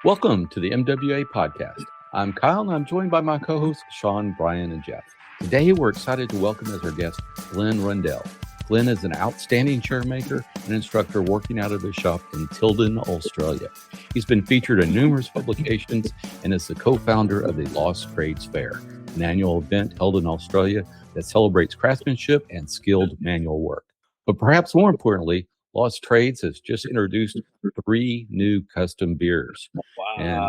Welcome to the MWA podcast. I'm Kyle, and I'm joined by my co-hosts, Sean, Brian, and Jeff. Today, we're excited to welcome as our guest, Glen Rundell. Glen is an outstanding chairmaker and instructor working out of his shop in Tylden, Australia. He's been featured in numerous publications and is the co-founder of the Lost Trades Fair, an annual event held in Australia that celebrates craftsmanship and skilled manual work. But perhaps more importantly, Lost Trades has just introduced 3 new custom beers. Wow. And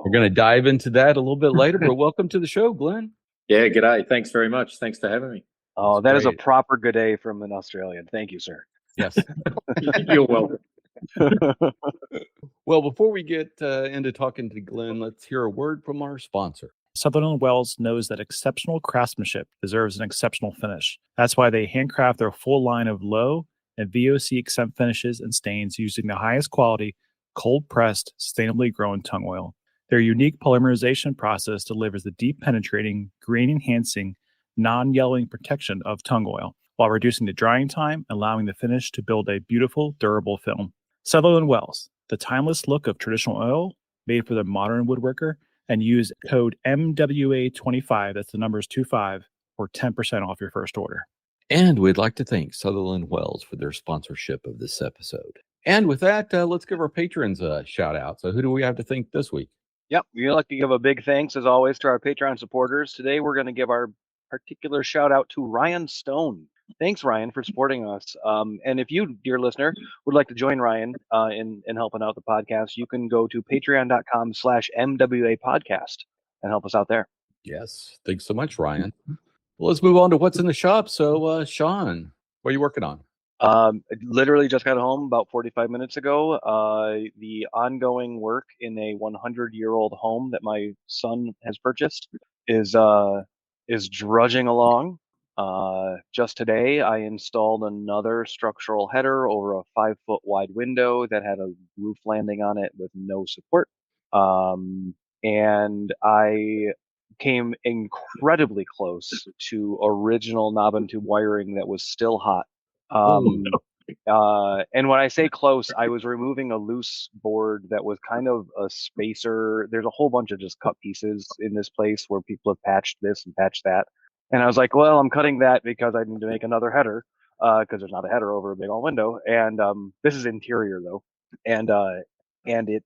we're going to dive into that a little bit later, but welcome to the show, Glen. Yeah, g'day. Thanks very much. Thanks for having me. Oh, that is a proper good day from an Australian. Thank you, sir. Yes. You're welcome. Well, before we get into talking to Glen, let's hear a word from our sponsor. Sutherland Wells knows that exceptional craftsmanship deserves an exceptional finish. That's why they handcraft their full line of low and VOC exempt finishes and stains using the highest quality, cold-pressed, sustainably grown tung oil. Their unique polymerization process delivers the deep penetrating, grain-enhancing, non-yellowing protection of tung oil, while reducing the drying time, allowing the finish to build a beautiful, durable film. Sutherland Wells, the timeless look of traditional oil made for the modern woodworker, and use code MWA25, that's the numbers 25, for 10% off your first order. And we'd like to thank Sutherland Wells for their sponsorship of this episode. And with that, let's give our patrons a shout out. So who do we have to thank this week? Yep, we'd like to give a big thanks, as always, to our Patreon supporters. Today, we're going to give our particular shout out to Ryan Stone. Thanks, Ryan, for supporting us. And if you, dear listener, would like to join Ryan in helping out the podcast, you can go to patreon.com/MWA podcast and help us out there. Yes. Thanks so much, Ryan. Well, let's move on to what's in the shop. So, Sean, what are you working on? I literally just got home about 45 minutes ago. The ongoing work in a 100-year-old home that my son has purchased is drudging along. Just today, I installed another structural header over a 5-foot wide window that had a roof landing on it with no support. And I came incredibly close to original knob and tube wiring that was still hot. And when I say close, I was removing a loose board that was kind of a spacer. There's a whole bunch of just cut pieces in this place where people have patched this and patched that. And I was like, well, I'm cutting that because I need to make another header, because there's not a header over a big old window. And this is interior though. And it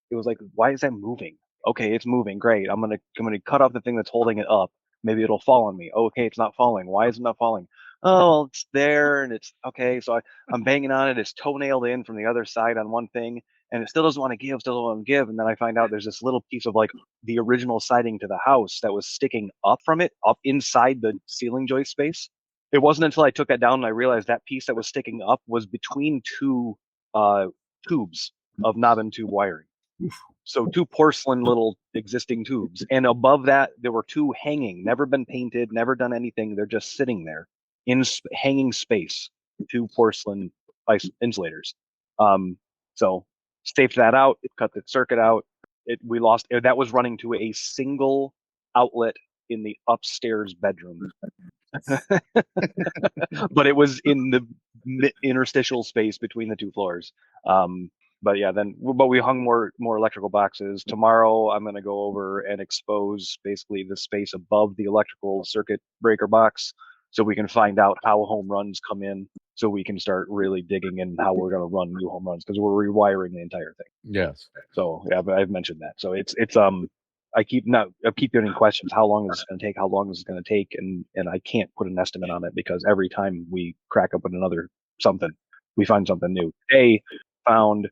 was like, why is that moving? Okay, it's moving. Great. I'm gonna cut off the thing that's holding it up. Maybe it'll fall on me. Okay, it's not falling. Why is it not falling? Oh, it's there, and it's okay. So I'm banging on it. It's toenailed in from the other side on one thing, and it still doesn't want to give. Still doesn't want to give. And then I find out there's this little piece of like the original siding to the house that was sticking up from it, up inside the ceiling joist space. It wasn't until I took that down and I realized that piece that was sticking up was between 2 tubes of knob and tube wiring. So 2 porcelain little existing tubes. And above that, there were 2 hanging, never been painted, never done anything. They're just sitting there in hanging space, 2 porcelain insulators. So staped that out, it cut the circuit out. That was running to a single outlet in the upstairs bedroom. But it was in the interstitial space between the 2 floors. But we hung more electrical boxes. Tomorrow, I'm going to go over and expose basically the space above the electrical circuit breaker box, so we can find out how home runs come in, so we can start really digging in how we're going to run new home runs, because we're rewiring the entire thing. Yes. So yeah, I've mentioned that. So it's I keep getting questions. How long is this going to take? How long is it going to take? And I can't put an estimate on it, because every time we crack open another something, we find something new. Today found.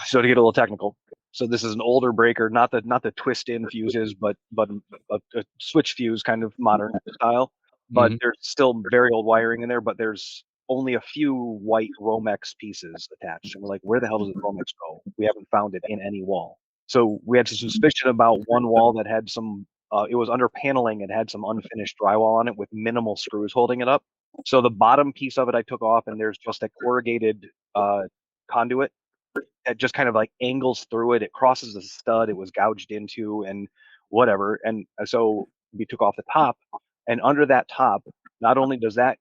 So to get a little technical, so this is an older breaker, not the twist in fuses, but a switch fuse, kind of modern style. But there's still very old wiring in there. But there's only a few white Romex pieces attached, and we're like, where the hell does the Romex go? We haven't found it in any wall. So we had some suspicion about one wall that had some. It was under paneling and had some unfinished drywall on it with minimal screws holding it up. So the bottom piece of it I took off, and there's just a corrugated conduit that just kind of like angles through it. It crosses the stud it was gouged into and whatever. And so we took off the top, and under that top, not only does that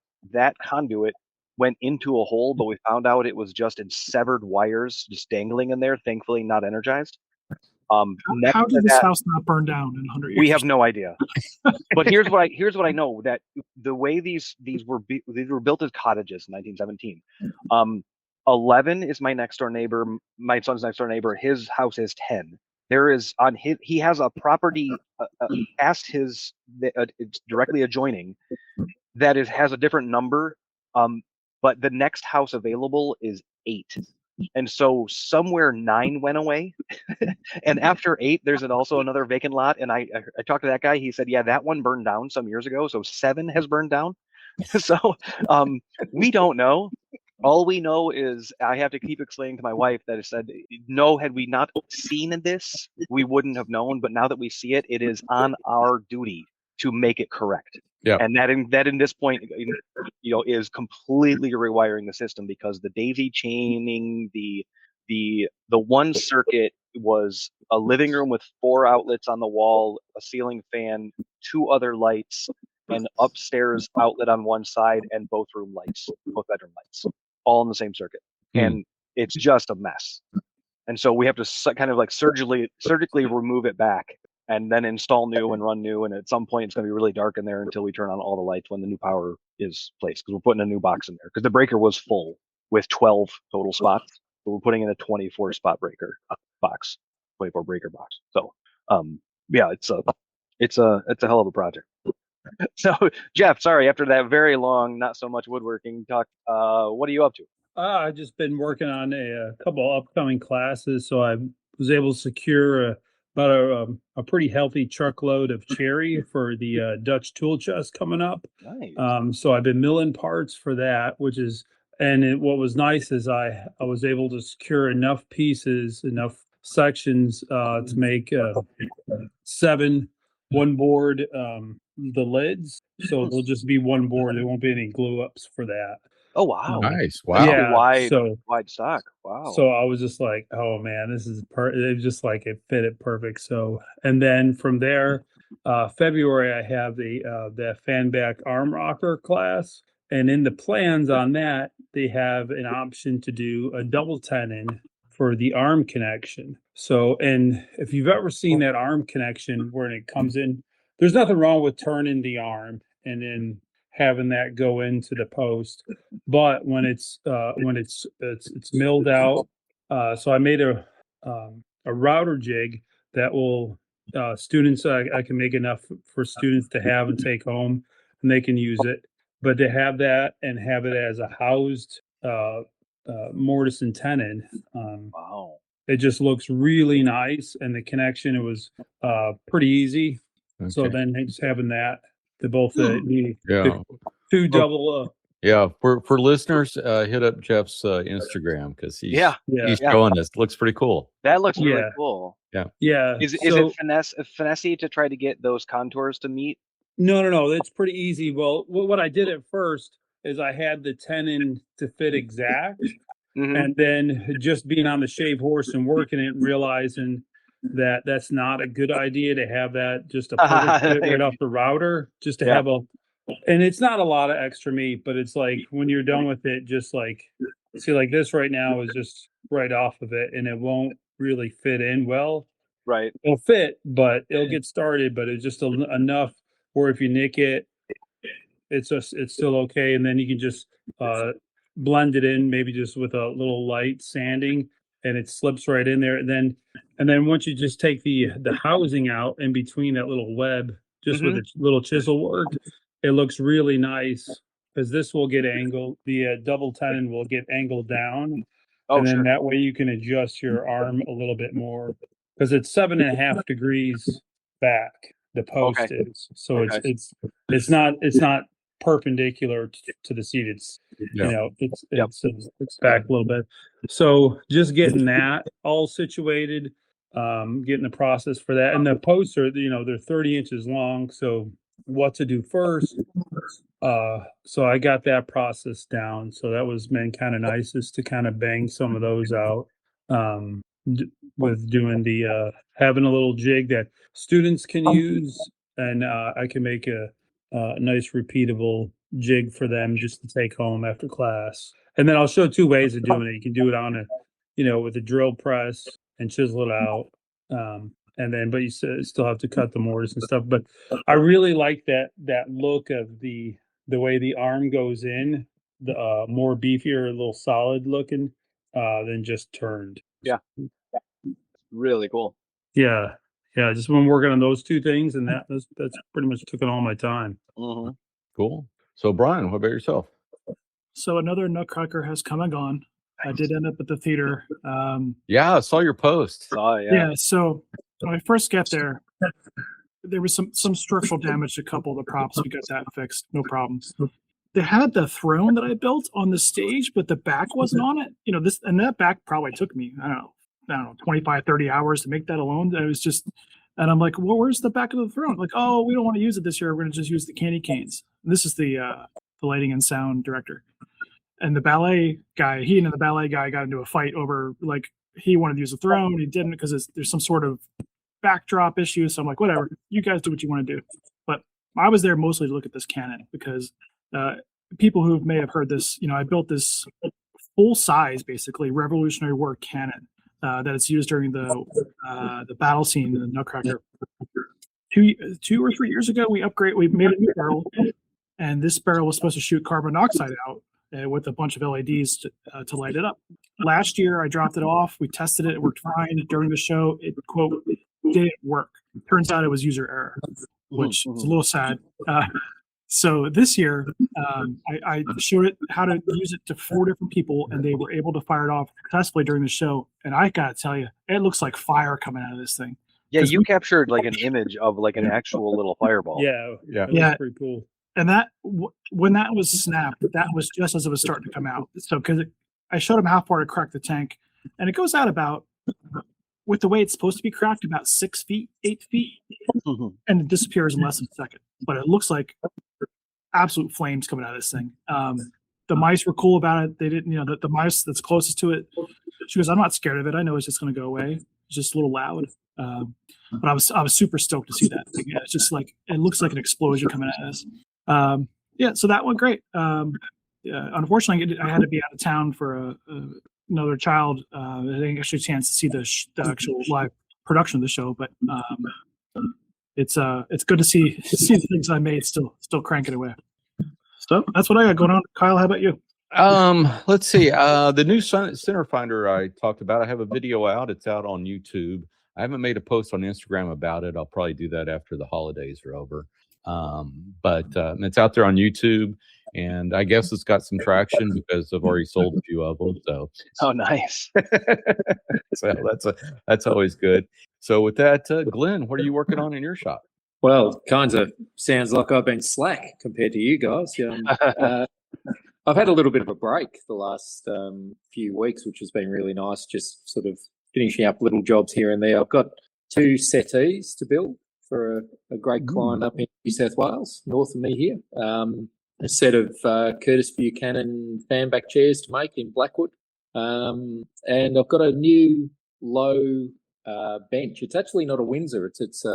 conduit went into a hole, but we found out it was just in severed wires just dangling in there, thankfully not energized. Next How to did this that, house not burn down in 100 years? we have no idea. But here's what I know, that the way these were built as cottages in 1917. 11 is my next door neighbor, my son's next door neighbor. His house is 10. There is he has a property past his it's directly adjoining that has a different number, but the next house available is 8. And so somewhere 9 went away. And after 8, there's also another vacant lot. And I talked to that guy. He said, yeah, that one burned down some years ago. So 7 has burned down. So we don't know. All we know is I have to keep explaining to my wife that it said, no, had we not seen this, we wouldn't have known. But now that we see it, it is on our duty to make it correct. Yeah. And that in this point, is completely rewiring the system, because the daisy chaining, the one circuit was a living room with 4 outlets on the wall, a ceiling fan, 2 other lights, an upstairs outlet on one side, and both bedroom lights, all in the same circuit. And it's just a mess. And so we have to kind of like surgically remove it back, and then install new and run new. And at some point, it's going to be really dark in there until we turn on all the lights when the new power is placed, because we're putting a new box in there, because the breaker was full with 12 total spots, but we're putting in a 24 spot breaker box, 24 breaker box. So, yeah, it's a hell of a project. So, Jeff, sorry, after that very long, not so much woodworking talk, what are you up to? I've just been working on a couple upcoming classes, so I was able to secure about a pretty healthy truckload of cherry for the Dutch tool chest coming up. Nice. So I've been milling parts for that, what was nice is I was able to secure enough pieces, enough sections to make 7 one board, the lids. So there'll just be one board. There won't be any glue ups for that. Oh, wow. Nice. That's Wow. a Yeah, wide stock. Wow. so I was just like, oh man, this is it was just like it fit it perfect. So, and then from there, February I have the fanback arm rocker class, and in the plans on that they have an option to do a double tenon for the arm connection. So, and if you've ever seen that arm connection where it comes in, there's nothing wrong with turning the arm and then having that go into the post, but when it's milled out, so I made a router jig that will students I can make enough for students to have and take home, and they can use it. But to have that and have it as a housed mortise and tenon, Wow. it just looks really nice, and the connection, it was pretty easy. So Okay. then just having that, the both the Yeah. two double Yeah. For listeners, hit up Jeff's Instagram, because he's Yeah. he's Yeah. showing us. Looks pretty cool. That looks really Yeah. cool. yeah. Is So it finessey to try to get those contours to meet? no, that's pretty easy. Well, what I did at first is I had the tenon to fit exact, Mhm. and then just being on the shave horse and working it and realizing that that's not a good idea to have that just a perfect fit right off the router, just to Yeah. have and it's not a lot of extra meat, but it's like when you're done with it, just like, see, like this right now is just right off of it, and it won't really fit in well. Right. It'll fit, but it'll get started, but it's just enough where if you nick it, it's still okay. And then you can just blend it in, maybe just with a little light sanding, and it slips right in there. And then once you just take the housing out in between that little web, just with a little chisel work, it looks really nice, because this will get angled. The double tenon will get angled down, Oh, and then sure. that way you can adjust your arm a little bit more, because it's 7.5 degrees back. The post Okay. is, so Okay. it's not perpendicular to the seat. It's Yeah. it's back a little bit. So just getting that all situated, getting the process for that, and the posts are they're 30 inches long. So what to do first? So I got that process down. So that was been kind of nice, is to kind of bang some of those out. With doing the having a little jig that students can use, and I can make a nice repeatable jig for them just to take home after class. And then I'll show 2 ways of doing it. You can do it on with a drill press and chisel it out, And then, but you still have to cut the mortise and stuff. But I really like that look of the way the arm goes in, the more beefier, a little solid looking, than just turned. Yeah. Really cool. Yeah. Yeah. Just been working on those two things, and that's pretty much taken all my time. Mm-hmm. Cool. So, Brian, what about yourself? So another Nutcracker has come and gone. I did end up at the theater. Yeah, I saw your post. Yeah. So when I first got there was some structural damage to a couple of the props. We got that fixed, no problem. They had the throne that I built on the stage, but the back wasn't on it. That back probably took me, I don't know, 25, 30 hours to make that alone. It was just, and I'm like, well, where's the back of the throne? Like, oh, we don't want to use it this year. We're going to just use the candy canes. And this is the lighting and sound director. And the ballet guy, he and the ballet guy got into a fight over, like, he wanted to use the throne. He didn't because there's some sort of backdrop issue. So I'm like, whatever, you guys do what you want to do. But I was there mostly to look at this cannon because people who may have heard this, I built this full size, basically Revolutionary War cannon that is used during the battle scene in the Nutcracker. 2 or 3 years ago, we made a new barrel, and this barrel was supposed to shoot carbon monoxide out with a bunch of LEDs to light it up. Last year, I dropped it off. We tested it. It worked fine. During the show, it, quote, didn't work. Turns out it was user error, which is a little sad. So this year, I showed it how to use it to 4 different people, and they were able to fire it off successfully during the show. And I got to tell you, it looks like fire coming out of this thing. Yeah, you captured like an image of like an actual little fireball. Yeah. That was pretty cool. And that when that was snapped, that was just as it was starting to come out. So because I showed him how far to crack the tank, and it goes out about, with the way it's supposed to be cracked, about 6 feet, 8 feet, and it disappears in less than a second. But it looks like absolute flames coming out of this thing. The mice were cool about it. They didn't, the mice that's closest to it. She goes, I'm not scared of it. I know it's just going to go away. It's just a little loud. But I was super stoked to see that. Yeah, it's just like, it looks like an explosion coming at us. So that went great. Unfortunately, I had to be out of town for another child. I didn't actually get a chance to see the actual live production of the show, but it's good to see the things I made still cranking away. So that's what I got going on. Kyle, how about you? Let's see. The new center finder I talked about, I have a video out. It's out on YouTube. I haven't made a post on Instagram about it. I'll probably do that after the holidays are over. But it's out there on YouTube, and I guess it's got some traction because I've already sold a few of them. So, oh, nice. So that's always good. So with that, Glenn, what are you working on in your shop? Well, kind of sounds like I've been slack compared to you guys. I've had a little bit of a break the last few weeks, which has been really nice, just sort of finishing up little jobs here and there. I've got 2 settees to build for a great client up in New South Wales, north of me here. A set of Curtis Buchanan fanback chairs to make in Blackwood. And I've got a new low bench. It's actually not a Windsor. It's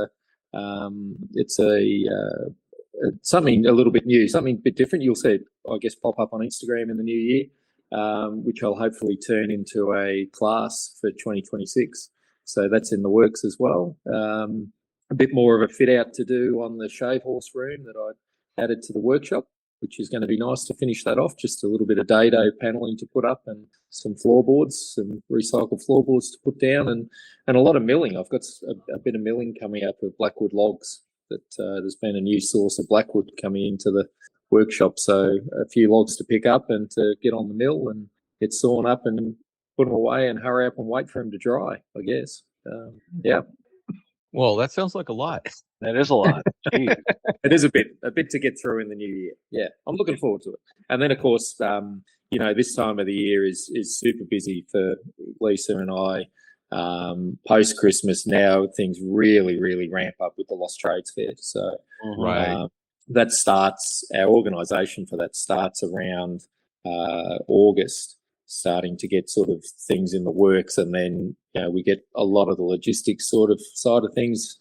something a little bit new, something a bit different. You'll see it, I guess, pop up on Instagram in the new year, which I'll hopefully turn into a class for 2026. So that's in the works as well. A bit more of a fit out to do on the shave horse room that I added to the workshop, which is going to be nice to finish that off. Just a little bit of day-day paneling to put up and some floorboards, some recycled floorboards to put down, and a lot of milling. I've got a bit of milling coming up of Blackwood logs. That there's been a new source of Blackwood coming into the workshop, so a few logs to pick up and to get on the mill and get sawn up and put them away and hurry up and wait for them to dry, I guess. Yeah. Well, that sounds like a lot. That is a lot. It is a bit to get through in the new year. Yeah, I'm looking forward to it. And then, of course, this time of the year is super busy for Lisa and I. Post Christmas now, things really, really ramp up with the Lost Trades Fair. So that starts, our organisation for that starts around August, starting to get sort of things in the works, and then we get a lot of the logistics sort of side of things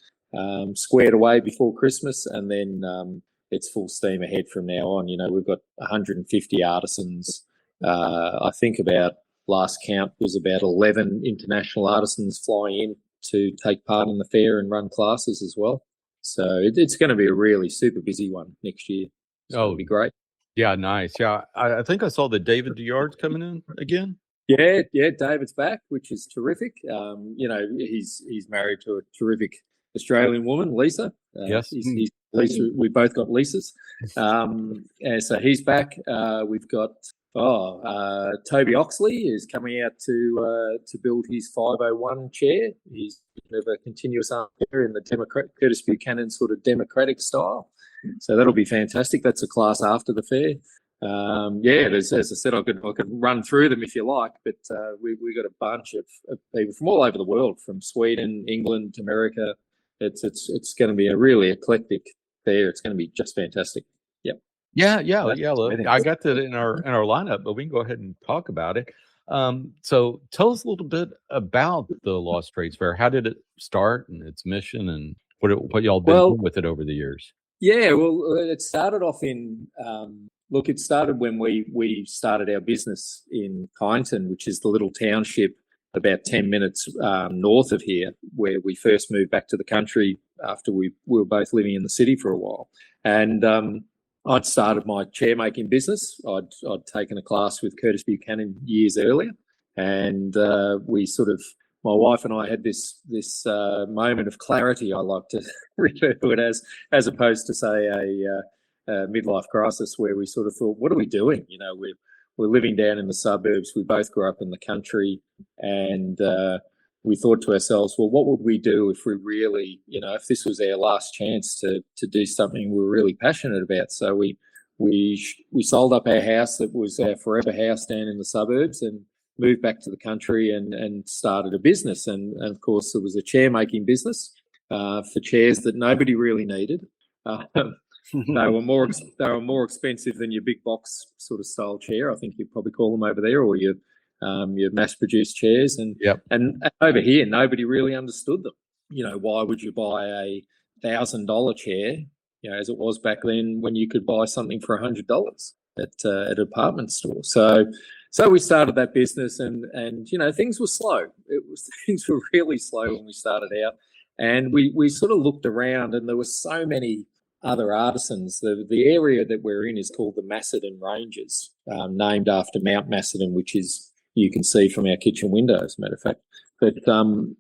squared away before Christmas, and then it's full steam ahead from now on. We've got 150 artisans. I think about last count was about 11 international artisans flying in to take part in the fair and run classes as well. So it's going to be a really super busy one next year. So it'll be great. Yeah, nice. Yeah, I think I saw that David Diard's coming in again. Yeah, David's back, which is terrific. He's married to a terrific Australian woman, Lisa. Yes. He's Lisa. We both got Lisas. And so he's back. We've got Toby Oxley is coming out to build his 501 chair. He's of a continuous arm chair in the Curtis Buchanan sort of democratic style. So that'll be fantastic. That's a class after the fair. As I said, I could run through them if you like, but we got a bunch of people from all over the world, from Sweden, England, America. It's going to be a really eclectic fair. It's going to be just fantastic. Yep. Yeah. Look, I got that in our lineup, but we can go ahead and talk about it. So tell us a little bit about the Lost Trades Fair. How did it start and its mission, and what y'all been doing with it over the years? Yeah, well, it started off in it started when we started our business in Kyneton, which is the little township about 10 minutes north of here, where we first moved back to the country after we were both living in the city for a while. And I'd started my chairmaking business. I'd taken a class with Curtis Buchanan years earlier, and my wife and I had this moment of clarity, I like to refer to it as opposed to, say, a midlife crisis, where we sort of thought, what are we doing? You know, we're living down in the suburbs. We both grew up in the country, and we thought to ourselves, well, what would we do if we really, if this was our last chance to do something we were really passionate about? So we sold up our house that was our forever house down in the suburbs and moved back to the country and started a business. And of course, it was a chair making business for chairs that nobody really needed. They were more expensive than your big box sort of style chair, I think you'd probably call them over there, or your mass produced chairs. And over here, nobody really understood them. Why would you buy a $1,000 chair, as it was back then, when you could buy something for $100 at a department store? So we started that business, and things were slow. Things were really slow when we started out, and we sort of looked around, and there were so many other artisans. The area that we're in is called the Macedon Ranges, named after Mount Macedon, which is, you can see from our kitchen window, as a matter of fact. But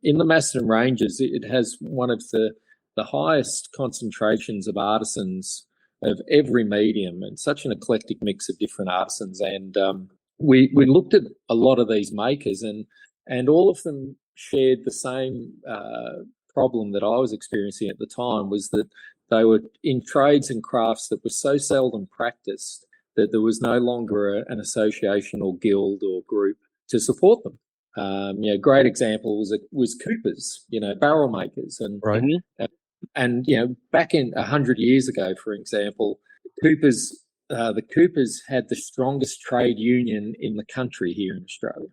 in the Macedon Ranges, it has one of the highest concentrations of artisans of every medium, and such an eclectic mix of different artisans. And we looked at a lot of these makers, and all of them shared the same problem that I was experiencing at the time, was that they were in trades and crafts that were so seldom practiced that there was no longer an association or guild or group to support them. Great example was Coopers, barrel makers, and back in 100 years ago, for example, the Coopers had the strongest trade union in the country here in Australia.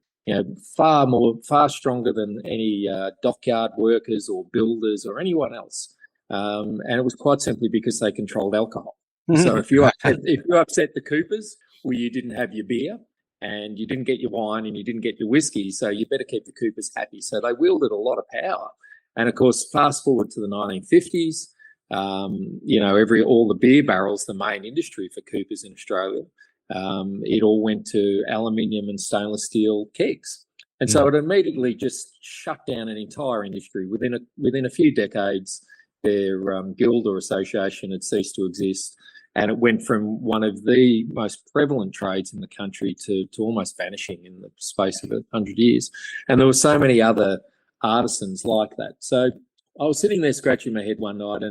Far stronger than any dockyard workers or builders or anyone else. And it was quite simply because they controlled alcohol. So if you upset the Coopers, well, you didn't have your beer, and you didn't get your wine, and you didn't get your whiskey, so you better keep the Coopers happy. So they wielded a lot of power. And of course, fast forward to the 1950s, all the beer barrels, the main industry for Coopers in Australia, it all went to aluminium and stainless steel kegs. And so it immediately just shut down an entire industry. Within a few decades, their guild or association had ceased to exist, and it went from one of the most prevalent trades in the country to almost vanishing in the space of 100 years. And there were so many other artisans like that. So I was sitting there scratching my head one night,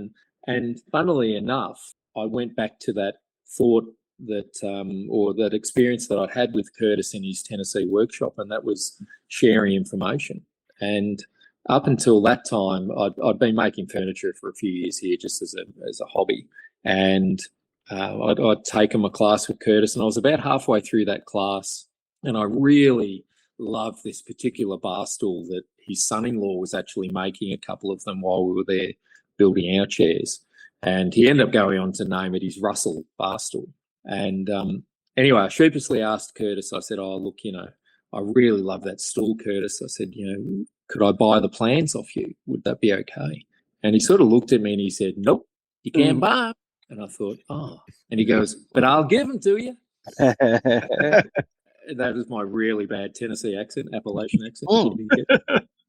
and funnily enough, I went back to that thought that experience that I'd had with Curtis in his Tennessee workshop, and that was sharing information. And up until that time, I'd been making furniture for a few years here just as a hobby, and I'd taken my class with Curtis, and I was about halfway through that class, and I really loved this particular bar stool that his son-in-law was actually making a couple of them while we were there building our chairs, and he ended up going on to name it his Russell bar stool. And anyway, I sheepishly asked Curtis, I said, oh, look, I really love that stool, Curtis. I said, could I buy the plans off you? Would that be okay? And he sort of looked at me and he said, nope, you can't buy them. And I thought, oh. And he goes, but I'll give them to you. That is my really bad Tennessee accent, Appalachian accent.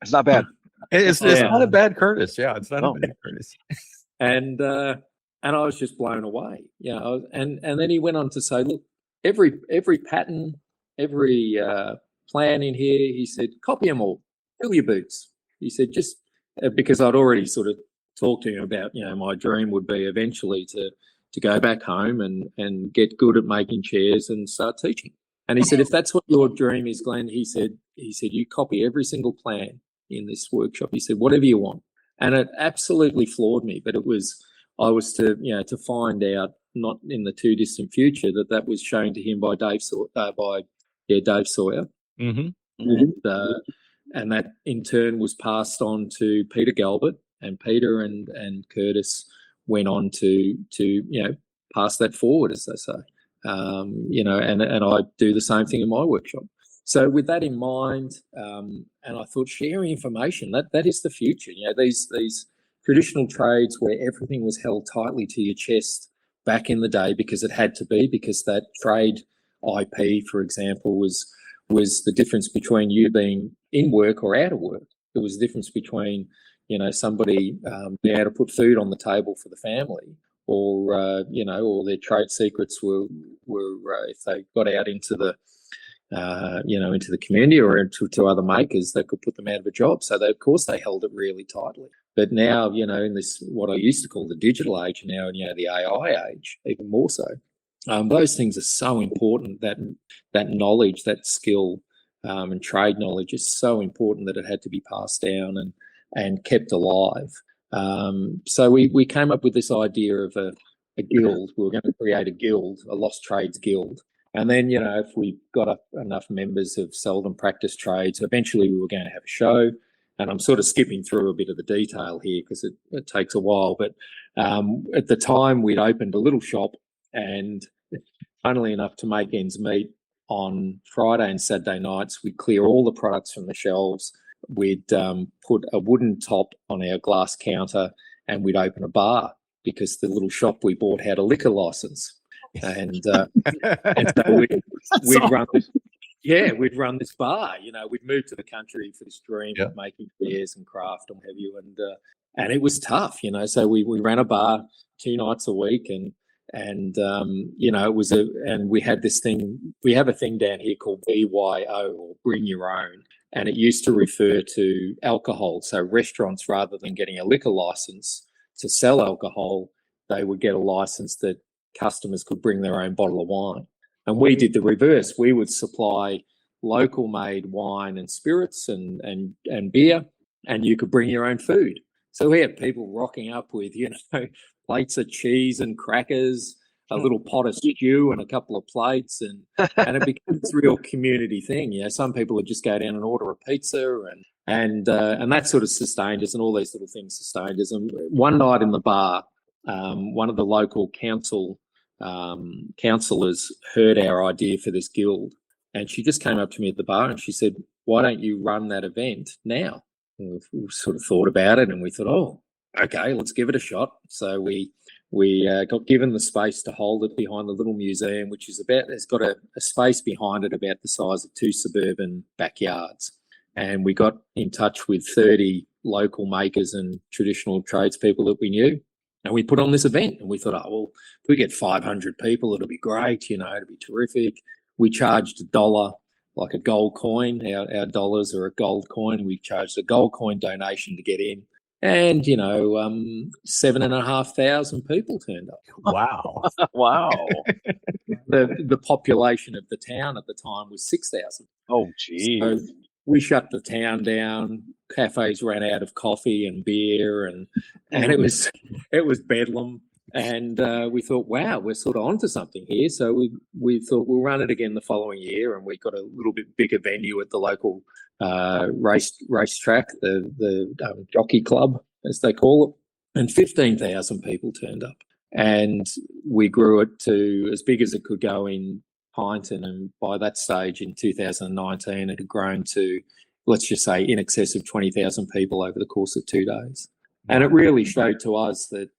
It's not bad. It's not a bad Curtis. Yeah, it's not a bad Curtis. And I was just blown away. And then he went on to say, look, every pattern, every plan in here, he said, copy them all, fill your boots. He said, just because I'd already sort of talked to him about, my dream would be eventually to go back home and get good at making chairs and start teaching. And he said, if that's what your dream is, Glenn, he said, you copy every single plan in this workshop. He said, whatever you want. And it absolutely floored me. But I was to find out, not in the too distant future, that was shown to him by Dave Sawyer. Mm-hmm. And that in turn was passed on to Peter Galbert, and Peter and Curtis went on to pass that forward, as they say. And I do the same thing in my workshop. So with that in mind, and I thought sharing information, that is the future. These traditional trades where everything was held tightly to your chest back in the day because it had to be, because that trade IP, for example, was the difference between you being in work or out of work. It was the difference between, somebody being able to put food on the table for the family, or their trade secrets were if they got out into the into the community or to other makers that could put them out of a job. So of course they held it really tightly. But now, in this, what I used to call the digital age, now in the AI age, even more so, those things are so important. That knowledge, that skill, and trade knowledge is so important that it had to be passed down and kept alive. So we came up with this idea of a guild. We were going to create a guild, a lost trades guild. And then, if we got enough members of seldom practiced trades, eventually we were going to have a show. And I'm sort of skipping through a bit of the detail here because it takes a while. But at the time, we'd opened a little shop, and funnily enough, to make ends meet, on Friday and Saturday nights, we'd clear all the products from the shelves. We'd put a wooden top on our glass counter, and we'd open a bar because the little shop we bought had a liquor license. And so we'd run this. Yeah, we'd run this bar. We'd moved to the country for this dream of making beers and craft and what have you, and it was tough. So we ran a bar 2 nights a week, and it was and we had this thing. We have a thing down here called BYO, or Bring Your Own, and it used to refer to alcohol. So restaurants, rather than getting a liquor license to sell alcohol, they would get a license that customers could bring their own bottle of wine. And we did the reverse. We would supply local made wine and spirits and beer, and you could bring your own food. So we had people rocking up with, plates of cheese and crackers, a little pot of stew and a couple of plates, and it became this real community thing. Some people would just go down and order a pizza, and that sort of sustained us, and all these little things sustained us. And one night in the bar, one of the local councillors heard our idea for this guild, and she just came up to me at the bar and she said, why don't you run that event now? And we sort of thought about it, and we thought, oh, okay, let's give it a shot. So we got given the space to hold it behind the little museum, which has got a space behind it about the size of 2 suburban backyards. And we got in touch with 30 local makers and traditional tradespeople that we knew. And we put on this event, and we thought, if we get 500 people, it'll be great, it'll be terrific. We charged $1, like a gold coin. Our dollars are a gold coin. We charged a gold coin donation to get in. And, 7,500 people turned up. Wow. Wow. The population of the town at the time was 6,000. Oh, geez. So we shut the town down. Cafes ran out of coffee and beer, and it was bedlam. And we thought, wow, we're sort of onto something here. So we thought we'll run it again the following year, and we got a little bit bigger venue at the local racetrack, the Jockey Club, as they call it, and 15,000 people turned up. And we grew it to as big as it could go in Pinton, and by that stage in 2019, it had grown to let's just say, in excess of 20,000 people over the course of 2 days. And it really showed to us that,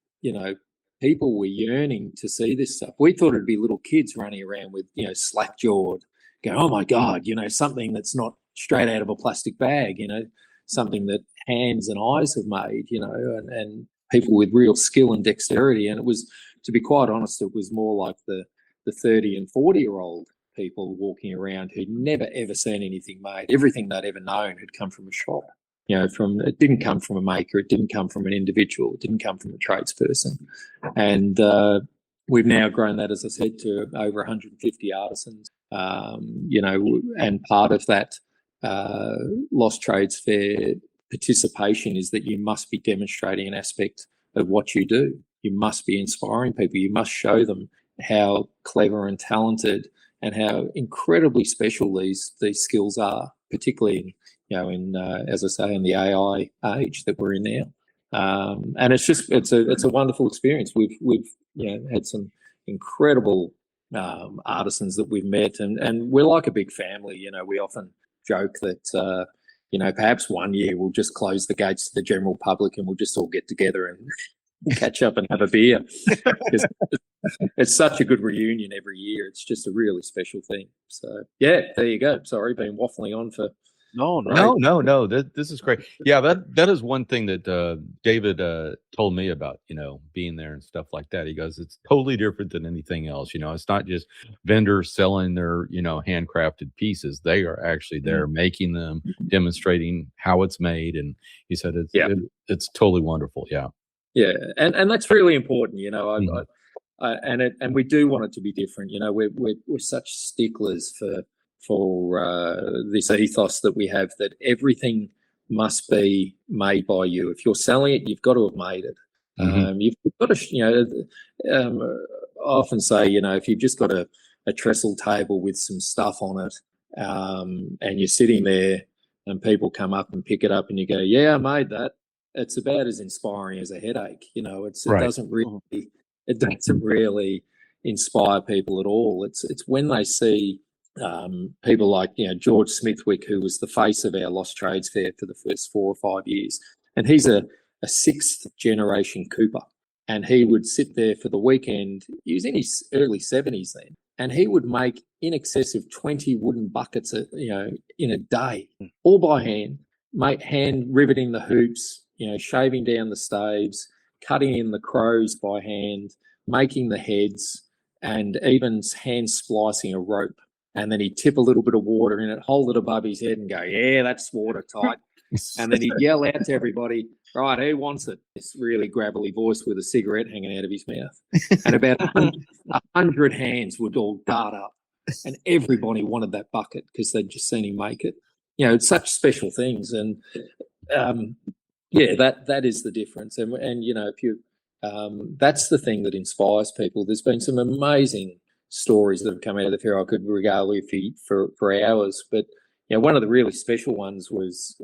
people were yearning to see this stuff. We thought it'd be little kids running around with, slack-jawed, going, oh my God, something that's not straight out of a plastic bag, something that hands and eyes have made, and people with real skill and dexterity. And it was, to be quite honest, it was more like the 30 and 40-year-old people walking around who'd never, ever seen anything made. Everything they'd ever known had come from a shop. It didn't come from a maker, it didn't come from an individual, it didn't come from a tradesperson. And we've now grown that, as I said, to over 150 artisans. And part of that Lost Trades Fair participation is that you must be demonstrating an aspect of what you do. You must be inspiring people. You must show them how clever and talented and how incredibly special these skills are, particularly in as I say, in the AI age that we're in now. And it's a wonderful experience. We've had some incredible artisans that we've met, and we're like a big family. We often joke that perhaps one year we'll just close the gates to the general public and we'll just all get together and catch up and have a beer. It's such a good reunion every year. It's just a really special thing. So yeah, there you go. Sorry, been waffling on for. No. This is great. Yeah, that is one thing that David told me about, being there and stuff like that. He goes, it's totally different than anything else. It's not just vendors selling their, handcrafted pieces. They are actually there making them, demonstrating how it's made. And he said it's totally wonderful. Yeah. Yeah. And that's really important. And we do want it to be different. We're such sticklers for this ethos that we have, that everything must be made by you. If you're selling it, you've got to have made it. You've got to, I often say, if you've just got a trestle table with some stuff on it, and you're sitting there and people come up and pick it up and you go, yeah, I made that. It's about as inspiring as a headache. It doesn't really inspire people at all. It's when they see people like George Smithwick, who was the face of our Lost Trades Fair for the first 4 or 5 years, and he's a 6th generation Cooper, and he would sit there for the weekend. He was in his early 70s then, and he would make in excess of 20 wooden buckets in a day, all by hand, hand riveting the hoops, shaving down the staves, cutting in the crows by hand, making the heads, and even hand splicing a rope. And then he'd tip a little bit of water in it, hold it above his head and go, yeah, that's watertight. And then he'd yell out to everybody, right, who wants it? This really gravelly voice with a cigarette hanging out of his mouth. And about 100 hands would all dart up. And everybody wanted that bucket because they'd just seen him make it. It's such special things. And, that is the difference. And if you that's the thing that inspires people. There's been some amazing stories that have come out of the fair. I could regale you for hours, but one of the really special ones was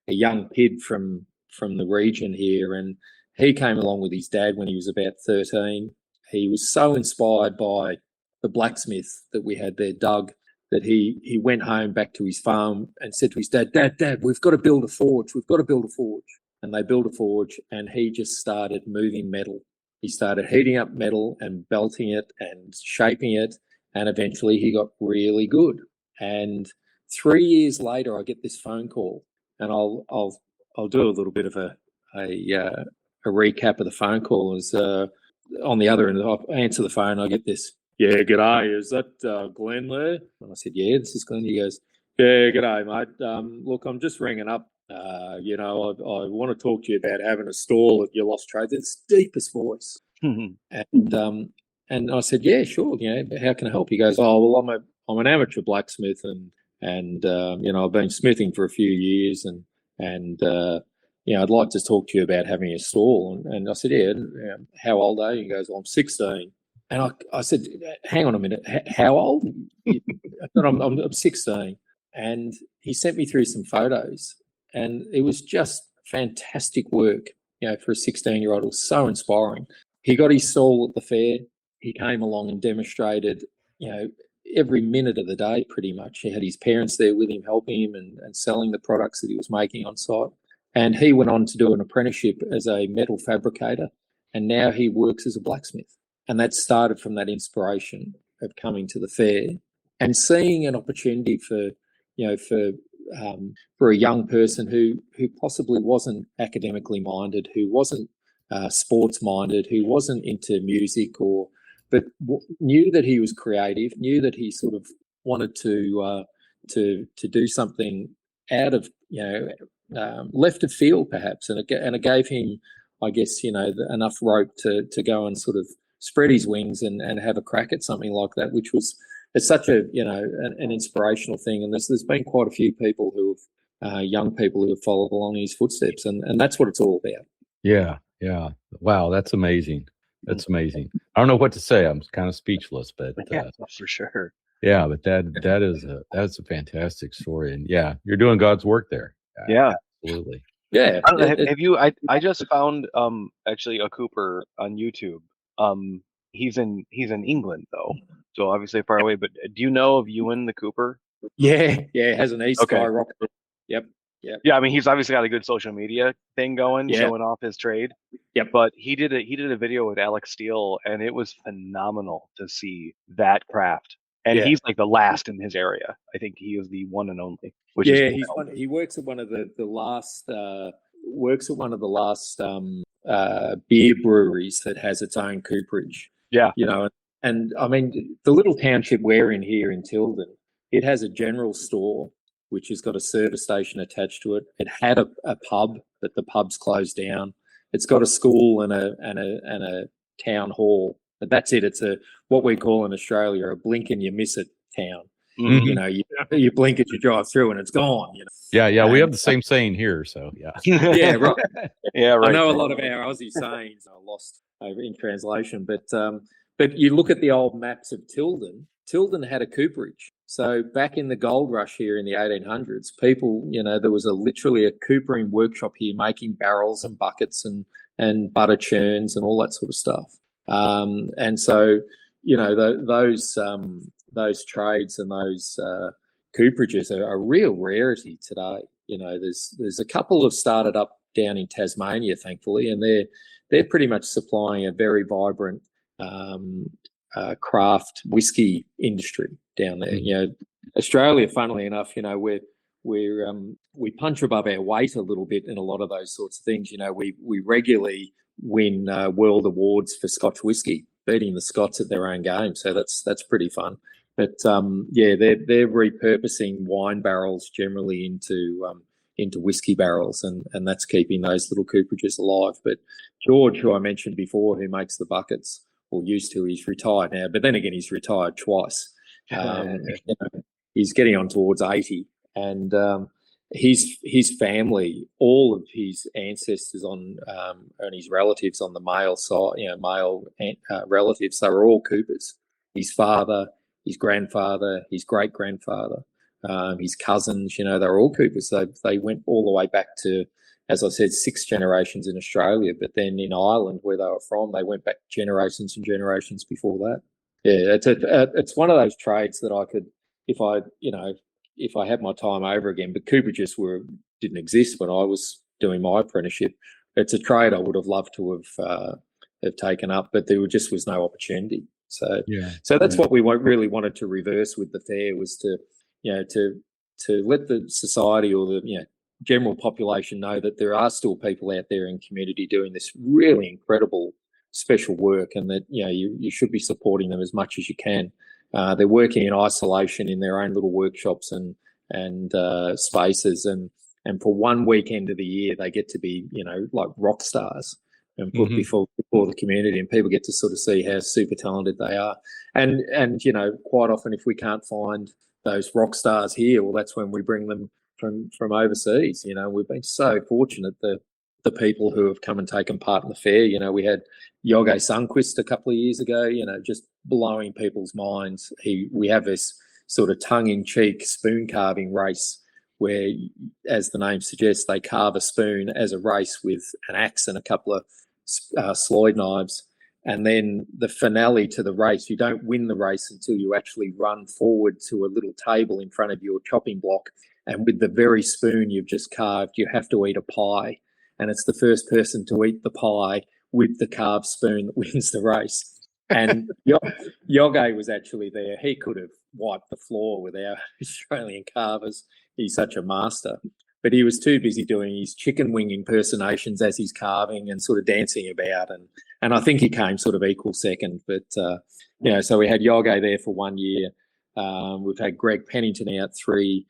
a young kid from the region here, and he came along with his dad when he was about 13. He was so inspired by the blacksmith that we had there, Doug, that he went home back to his farm and said to his dad, Dad, we've got to build a forge. And they built a forge, and he just started moving metal. He started heating up metal and belting it and shaping it, and eventually he got really good. And 3 years later, I get this phone call, and I'll do a little bit of a recap of the phone call. As on the other end, I answer the phone, I get this, yeah, g'day, is that Glen there? And I said, yeah, this is Glen. He goes, yeah, g'day, mate. Look, I'm just ringing up. I want to talk to you about having a stall at your Lost Trades. It's deepest voice. And I said, yeah, sure. How can I help? He goes, oh, well, I'm an amateur blacksmith, and I've been smithing for a few years, and I'd like to talk to you about having a stall. And I said, yeah, how old are you? He goes, well, I'm 16. And I said, hang on a minute, how old? I said, I'm 16. And he sent me through some photos. And it was just fantastic work, for a 16-year-old. It was so inspiring. He got his stall at the fair. He came along and demonstrated, every minute of the day, pretty much. He had his parents there with him, helping him and selling the products that he was making on site. And he went on to do an apprenticeship as a metal fabricator, and now he works as a blacksmith. And that started from that inspiration of coming to the fair and seeing an opportunity for a young person who possibly wasn't academically minded, who wasn't sports minded, who wasn't into music, but knew that he was creative, knew that he sort of wanted to do something out of left of field perhaps, and it gave him, I guess, enough rope to go and sort of spread his wings and have a crack at something like that, which was it's such an inspirational thing. And there's been quite a few people young people who have followed along his footsteps, and that's what it's all about. Yeah. Wow, that's amazing. That's amazing. I don't know what to say. I'm kind of speechless, but yeah, for sure. Yeah, but that's a fantastic story, and yeah, you're doing God's work there. Yeah, absolutely. Yeah. Have you? I just found actually a Cooper on YouTube. He's in England though, so obviously far away. But do you know of Ewan the Cooper? Yeah, has an East skyrocketed. Yep. Yeah, I mean, he's obviously got a good social media thing going, showing off his trade. Yep. But he did a video with Alex Steele, and it was phenomenal to see that craft. And he's like the last in his area. I think he is the one and only. He works at one of the last beer breweries that has its own cooperage. Yeah. And I mean, the little township we're in here in Tylden, it has a general store which has got a service station attached to it. It had a pub, but the pub's closed down. It's got a school and a town hall. But that's it. It's what we call in Australia a blink and you miss it town. Mm-hmm. You blink as you drive through and it's gone. Yeah, we have the same saying here. So yeah, yeah, right. Yeah, right. I know a lot of our Aussie sayings are lost over in translation, but you look at the old maps of Tylden. Tylden had a cooperage. So back in the gold rush here in the 1800s, people, there was literally a coopering workshop here making barrels and buckets and butter churns and all that sort of stuff. And so, those trades and those cooperages are a real rarity today. There's a couple have started up down in Tasmania, thankfully, and they're pretty much supplying a very vibrant craft whiskey industry down there. Australia, funnily enough, we punch above our weight a little bit in a lot of those sorts of things. We regularly win world awards for Scotch whiskey, beating the Scots at their own game. So that's pretty fun. But they're repurposing wine barrels generally into whiskey barrels, and that's keeping those little cooperages alive. But George, who I mentioned before, who makes the buckets, or used to, he's retired now. But then again, he's retired twice. He's getting on towards 80, and his family, all of his ancestors and his relatives on the male side, male relatives, they were all Coopers. His father, his grandfather, his great grandfather, his cousins, they were all Coopers. They went all the way back to, as I said, 6 generations in Australia, but then in Ireland, where they were from, they went back generations and generations before that. Yeah, it's one of those trades that I could, if I had my time over again, but cooperages didn't exist when I was doing my apprenticeship. It's a trade I would have loved to have taken up, but there just was no opportunity. So that's what we really wanted to reverse with the fair, was to let the society or the general population know that there are still people out there in community doing this really incredible special work, and that you should be supporting them as much as you can. They're working in isolation in their own little workshops and spaces, and for one weekend of the year they get to be like rock stars and put before the community, and people get to sort of see how super talented they are. And quite often, if we can't find those rock stars here, well, that's when we bring them from overseas. We've been so fortunate that the people who have come and taken part in the fair. We had Yoge Sundquist a couple of years ago, just blowing people's minds. We have this sort of tongue-in-cheek spoon carving race where, as the name suggests, they carve a spoon as a race with an axe and a couple of sloyd knives. And then the finale to the race, you don't win the race until you actually run forward to a little table in front of your chopping block. And with the very spoon you've just carved, you have to eat a pie. And it's the first person to eat the pie with the carved spoon that wins the race. And Yoge was actually there. He could have wiped the floor with our Australian carvers. He's such a master. But he was too busy doing his chicken wing impersonations as he's carving and sort of dancing about. And I think he came sort of equal second. But, so we had Yoge there for 1 year. We've had Greg Pennington out three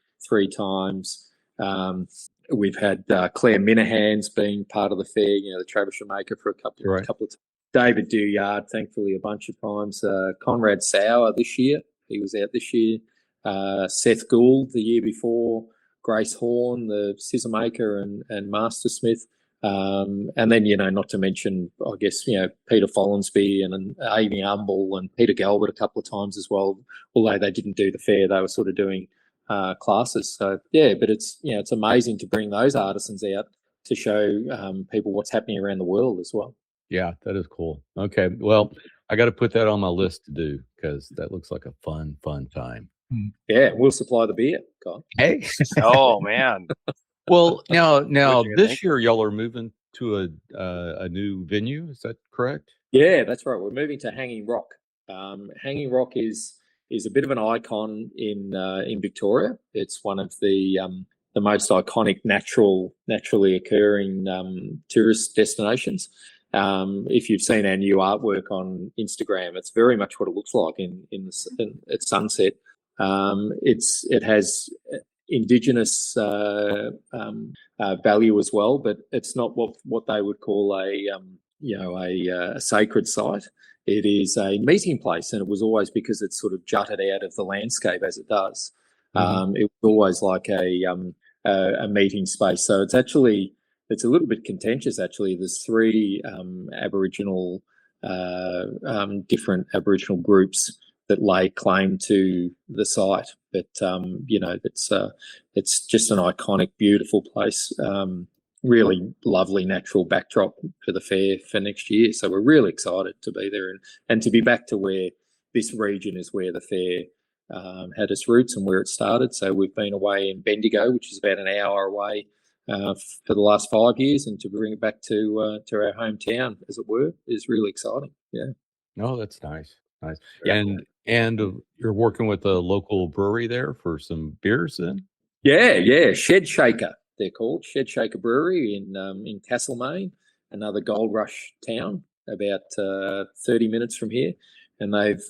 times. We've had Claire Minahan's being part of the fair, the Trebuchet maker for a couple of times. David Duyard, thankfully, a bunch of times. Conrad Sauer this year. He was out this year. Seth Gould the year before. Grace Horn, the scissor maker and mastersmith. And then, not to mention, I guess, Peter Follansby and Amy Umble and Peter Galbert a couple of times as well. Although they didn't do the fair, they were sort of doing classes. So, but it's, it's amazing to bring those artisans out to show people what's happening around the world as well. Yeah, that is cool. Okay, well, I got to put that on my list to do because that looks like a fun time. Yeah, we'll supply the beer. God. Hey. Oh man. Well, now this year y'all are moving to a new venue. Is that correct? Yeah, that's right. We're moving to Hanging Rock. Hanging Rock is a bit of an icon in Victoria. It's one of the most iconic naturally occurring tourist destinations. If you've seen our new artwork on Instagram, it's very much what it looks like at sunset. It has Indigenous value as well, but it's not what they would call a sacred site. It is a meeting place, and it was always because it's sort of jutted out of the landscape as it does. Mm-hmm. It was always like a meeting space. So it's a little bit contentious. Actually, there's three different Aboriginal groups that lay claim to the site, but it's just an iconic, beautiful place. Really lovely natural backdrop for the fair for next year. So we're really excited to be there and to be back to where this region is where the fair had its roots and where it started. So we've been away in Bendigo, which is about an hour away for the last 5 years, and to bring it back to our hometown, as it were, is really exciting. Yeah. Oh, that's nice. Yeah. And you're working with a local brewery there for some beers then? Yeah. Shed Shaker, they're called. Shed Shaker Brewery in Castlemaine, another gold rush town, about 30 minutes from here. And they've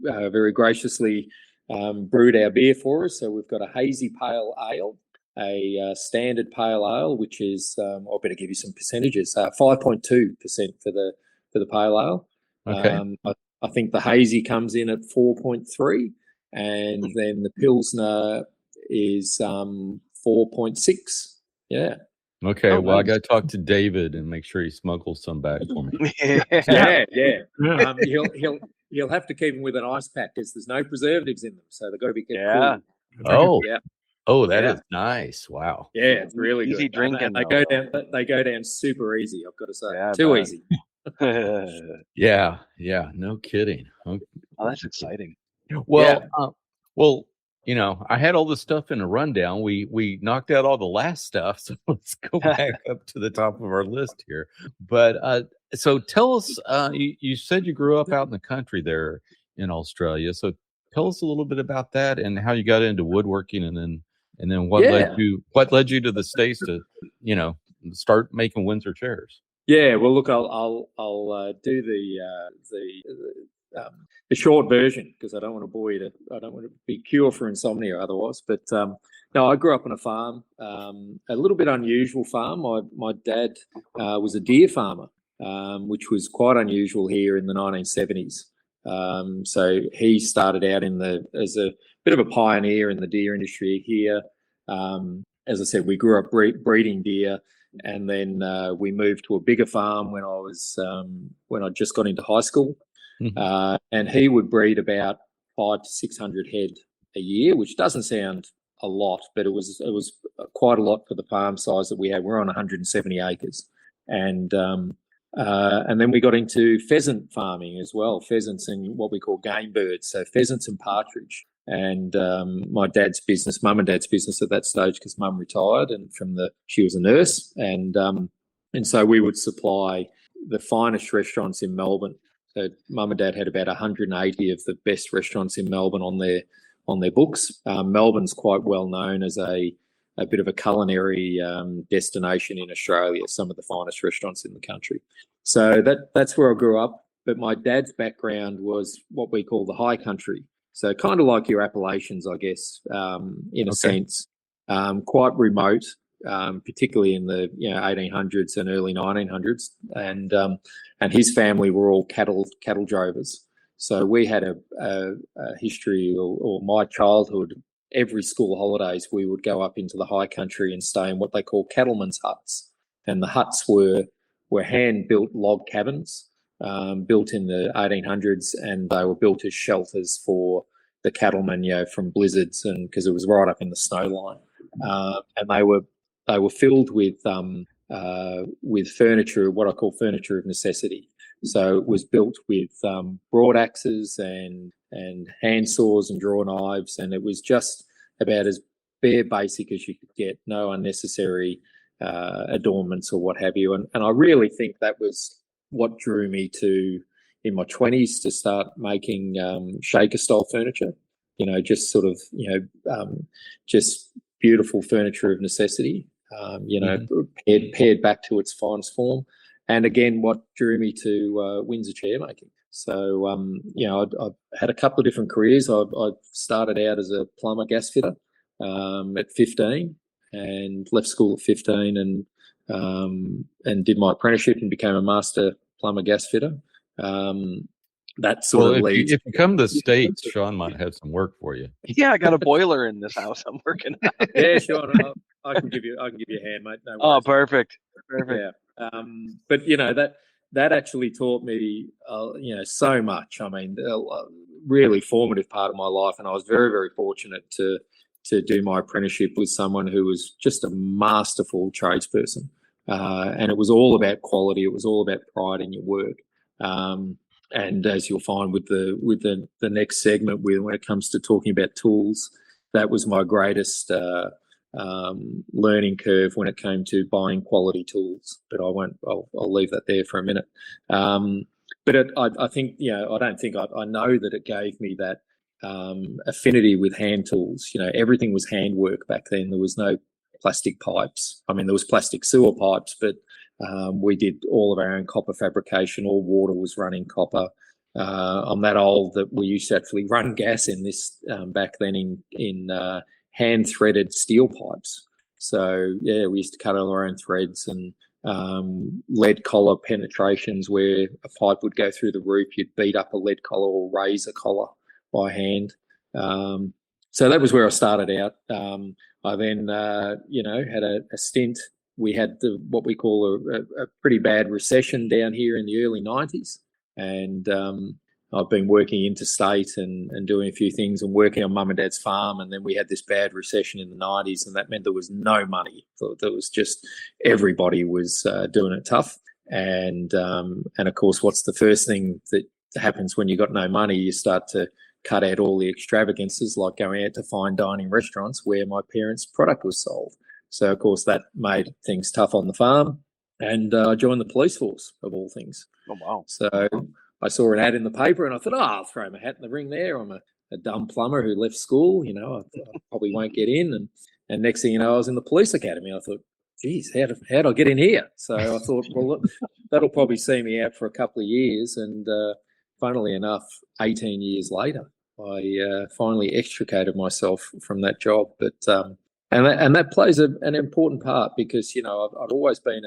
very graciously brewed our beer for us. So we've got a hazy pale ale, a standard pale ale, which is I better give you some percentages. 5.2% for the pale ale. Okay. I think the hazy comes in at 4.3, and then the pilsner is 4.6. Yeah. Okay. Oh, well, I got to talk to David and make sure he smuggles some back for me. Yeah. He'll have to keep them with an ice pack because there's no preservatives in them, so they've got to be kept cool. Oh. Yeah. Oh, that is nice. Wow. Yeah, it's really easy good. drinking. And they go down super easy, I've got to say. Too easy. Yeah, no kidding. Oh, that's exciting. Well, I had all this stuff in a rundown. We knocked out all the last stuff, so let's go back up to the top of our list here. But so tell us, you said you grew up out in the country there in Australia. So tell us a little bit about that and how you got into woodworking, and then what led you to the States to start making Windsor chairs. Yeah, well, look, I'll do the short version because I don't want to bore you. I don't want to be cure for insomnia otherwise. But no, I grew up on a farm, a little bit unusual farm. My dad was a deer farmer, which was quite unusual here in the 1970s. So he started out as a bit of a pioneer in the deer industry here. As I said, we grew up breeding deer. And then we moved to a bigger farm when I just got into high school, and he would breed about 500 to 600 head a year, which doesn't sound a lot, but it was quite a lot for the farm size that we had. We're on 170 acres, and And then we got into pheasant farming as well, pheasants and what we call game birds, so pheasants and partridge. And my dad's business, mum and dad's business at that stage, because mum retired and she was a nurse, and so we would supply the finest restaurants in Melbourne. So mum and dad had about 180 of the best restaurants in Melbourne on their books. Melbourne's quite well known as a bit of a culinary destination in Australia, some of the finest restaurants in the country. So that's where I grew up. But my dad's background was what we call the high country. So kind of like your Appalachians, I guess, in a sense, quite remote, particularly in the 1800s and early 1900s. And his family were all cattle drovers. So we had a history, or my childhood, every school holidays, we would go up into the high country and stay in what they call cattlemen's huts. And the huts were hand-built log cabins, built in the 1800s, and they were built as shelters for the cattlemen, from blizzards, and because it was right up in the snow line. And they were filled with furniture, what I call furniture of necessity. So it was built with broad axes and hand saws and draw knives, and it was just about as bare basic as you could get, no unnecessary adornments or what have you. And I really think that was what drew me to, in my 20s, to start making shaker style furniture, just sort of, just beautiful furniture of necessity, paired back to its finest form. And again, what drew me to Windsor chairmaking. So, I had a couple of different careers. I started out as a plumber gas fitter at 15, and left school at 15, and did my apprenticeship and became a master plumber gas fitter. That sort of leads. If you come to the States, Sean might have some work for you. Yeah, I got a boiler in this house I'm working on. Yeah, Sean, I can give you a hand, mate. No worries. Oh, perfect. Yeah. But that actually taught me, so much. I mean, a really formative part of my life, and I was very, very fortunate to do my apprenticeship with someone who was just a masterful tradesperson, and it was all about quality. It was all about pride in your work. And as you'll find with the next segment, when it comes to talking about tools, that was my greatest learning curve when it came to buying quality tools. But I'll leave that there for a minute. But I think, I know that it gave me that affinity with hand tools. Everything was handwork back then. There was no plastic pipes. I mean, there was plastic sewer pipes, but we did all of our own copper fabrication. All water was running copper. I'm that old that we used to actually run gas in this back then in hand threaded steel pipes. So yeah, we used to cut all our own threads, and lead collar penetrations where a pipe would go through the roof. You'd beat up a lead collar or razor collar by hand. So that was where I started out. I then, had a stint. We had what we call a pretty bad recession down here in the early 90s. And I've been working interstate and doing a few things and working on mum and dad's farm. And then we had this bad recession in the 90s, and that meant there was no money. So there was just, everybody was doing it tough. And of course, what's the first thing that happens when you got no money? You start to cut out all the extravagances, like going out to fine dining restaurants where my parents' product was sold. So, of course, that made things tough on the farm, and I joined the police force, of all things. Oh, wow. So I saw an ad in the paper, and I thought, I'll throw my hat in the ring there. I'm a dumb plumber who left school, I probably won't get in. And next thing you know, I was in the police academy. I thought, geez, how'd I get in here? So I thought, well, that'll probably see me out for a couple of years. And funnily enough, 18 years later, I finally extricated myself from that job. But and that plays an important part, because I'd always been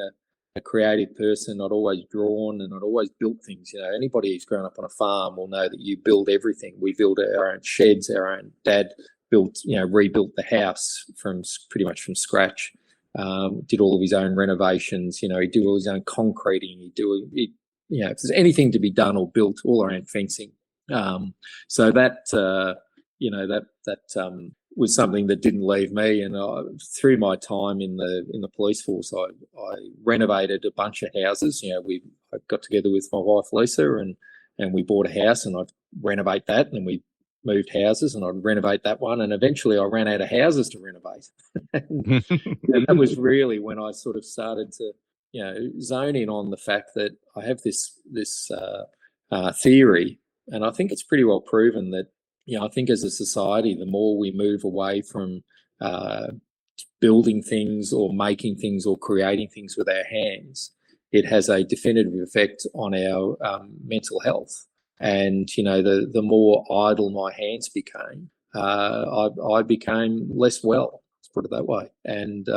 a creative person. I'd always drawn, and I'd always built things. Anybody who's grown up on a farm will know that you build everything. We build our own sheds. Our own dad rebuilt the house pretty much from scratch. Did all of his own renovations. He'd do all his own concreting. If there's anything to be done or built, all our own fencing. So that was something that didn't leave me. And through my time in the police force, I renovated a bunch of houses. got together with my wife Lisa, and we bought a house, and I'd renovate that, and we moved houses, and I'd renovate that one, and eventually I ran out of houses to renovate. And that was really when I sort of started to, zone in on the fact that I have this theory, and I think it's pretty well proven that, I think as a society, the more we move away from building things or making things or creating things with our hands, it has a definitive effect on our mental health. And, the more idle my hands became, I became less well, let's put it that way. And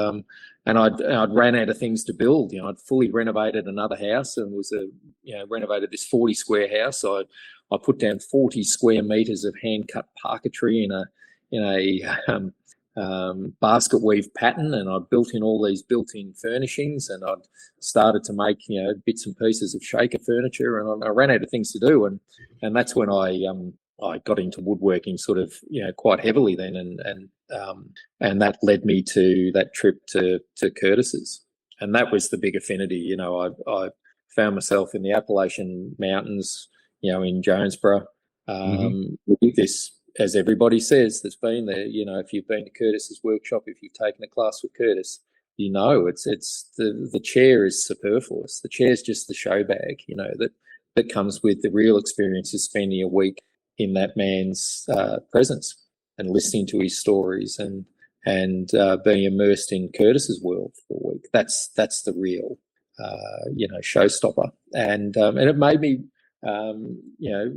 I'd ran out of things to build. I'd fully renovated another house and renovated this 40 square house. I put down 40 square meters of hand cut parquetry in a basket weave pattern, and I'd built in all these built-in furnishings, and I'd started to make bits and pieces of shaker furniture, and I ran out of things to do, and that's when I got into woodworking sort of quite heavily then, and that led me to that trip to Curtis's, and that was the big affinity. I found myself in the Appalachian Mountains, in Jonesboro, with this. As everybody says that's been there, if you've been to Curtis's workshop, if you've taken a class with Curtis, it's the chair is superfluous. The chair's just the show bag, that comes with the real experience is spending a week in that man's presence and listening to his stories and being immersed in Curtis's world for a week. That's the real, showstopper. And it made me,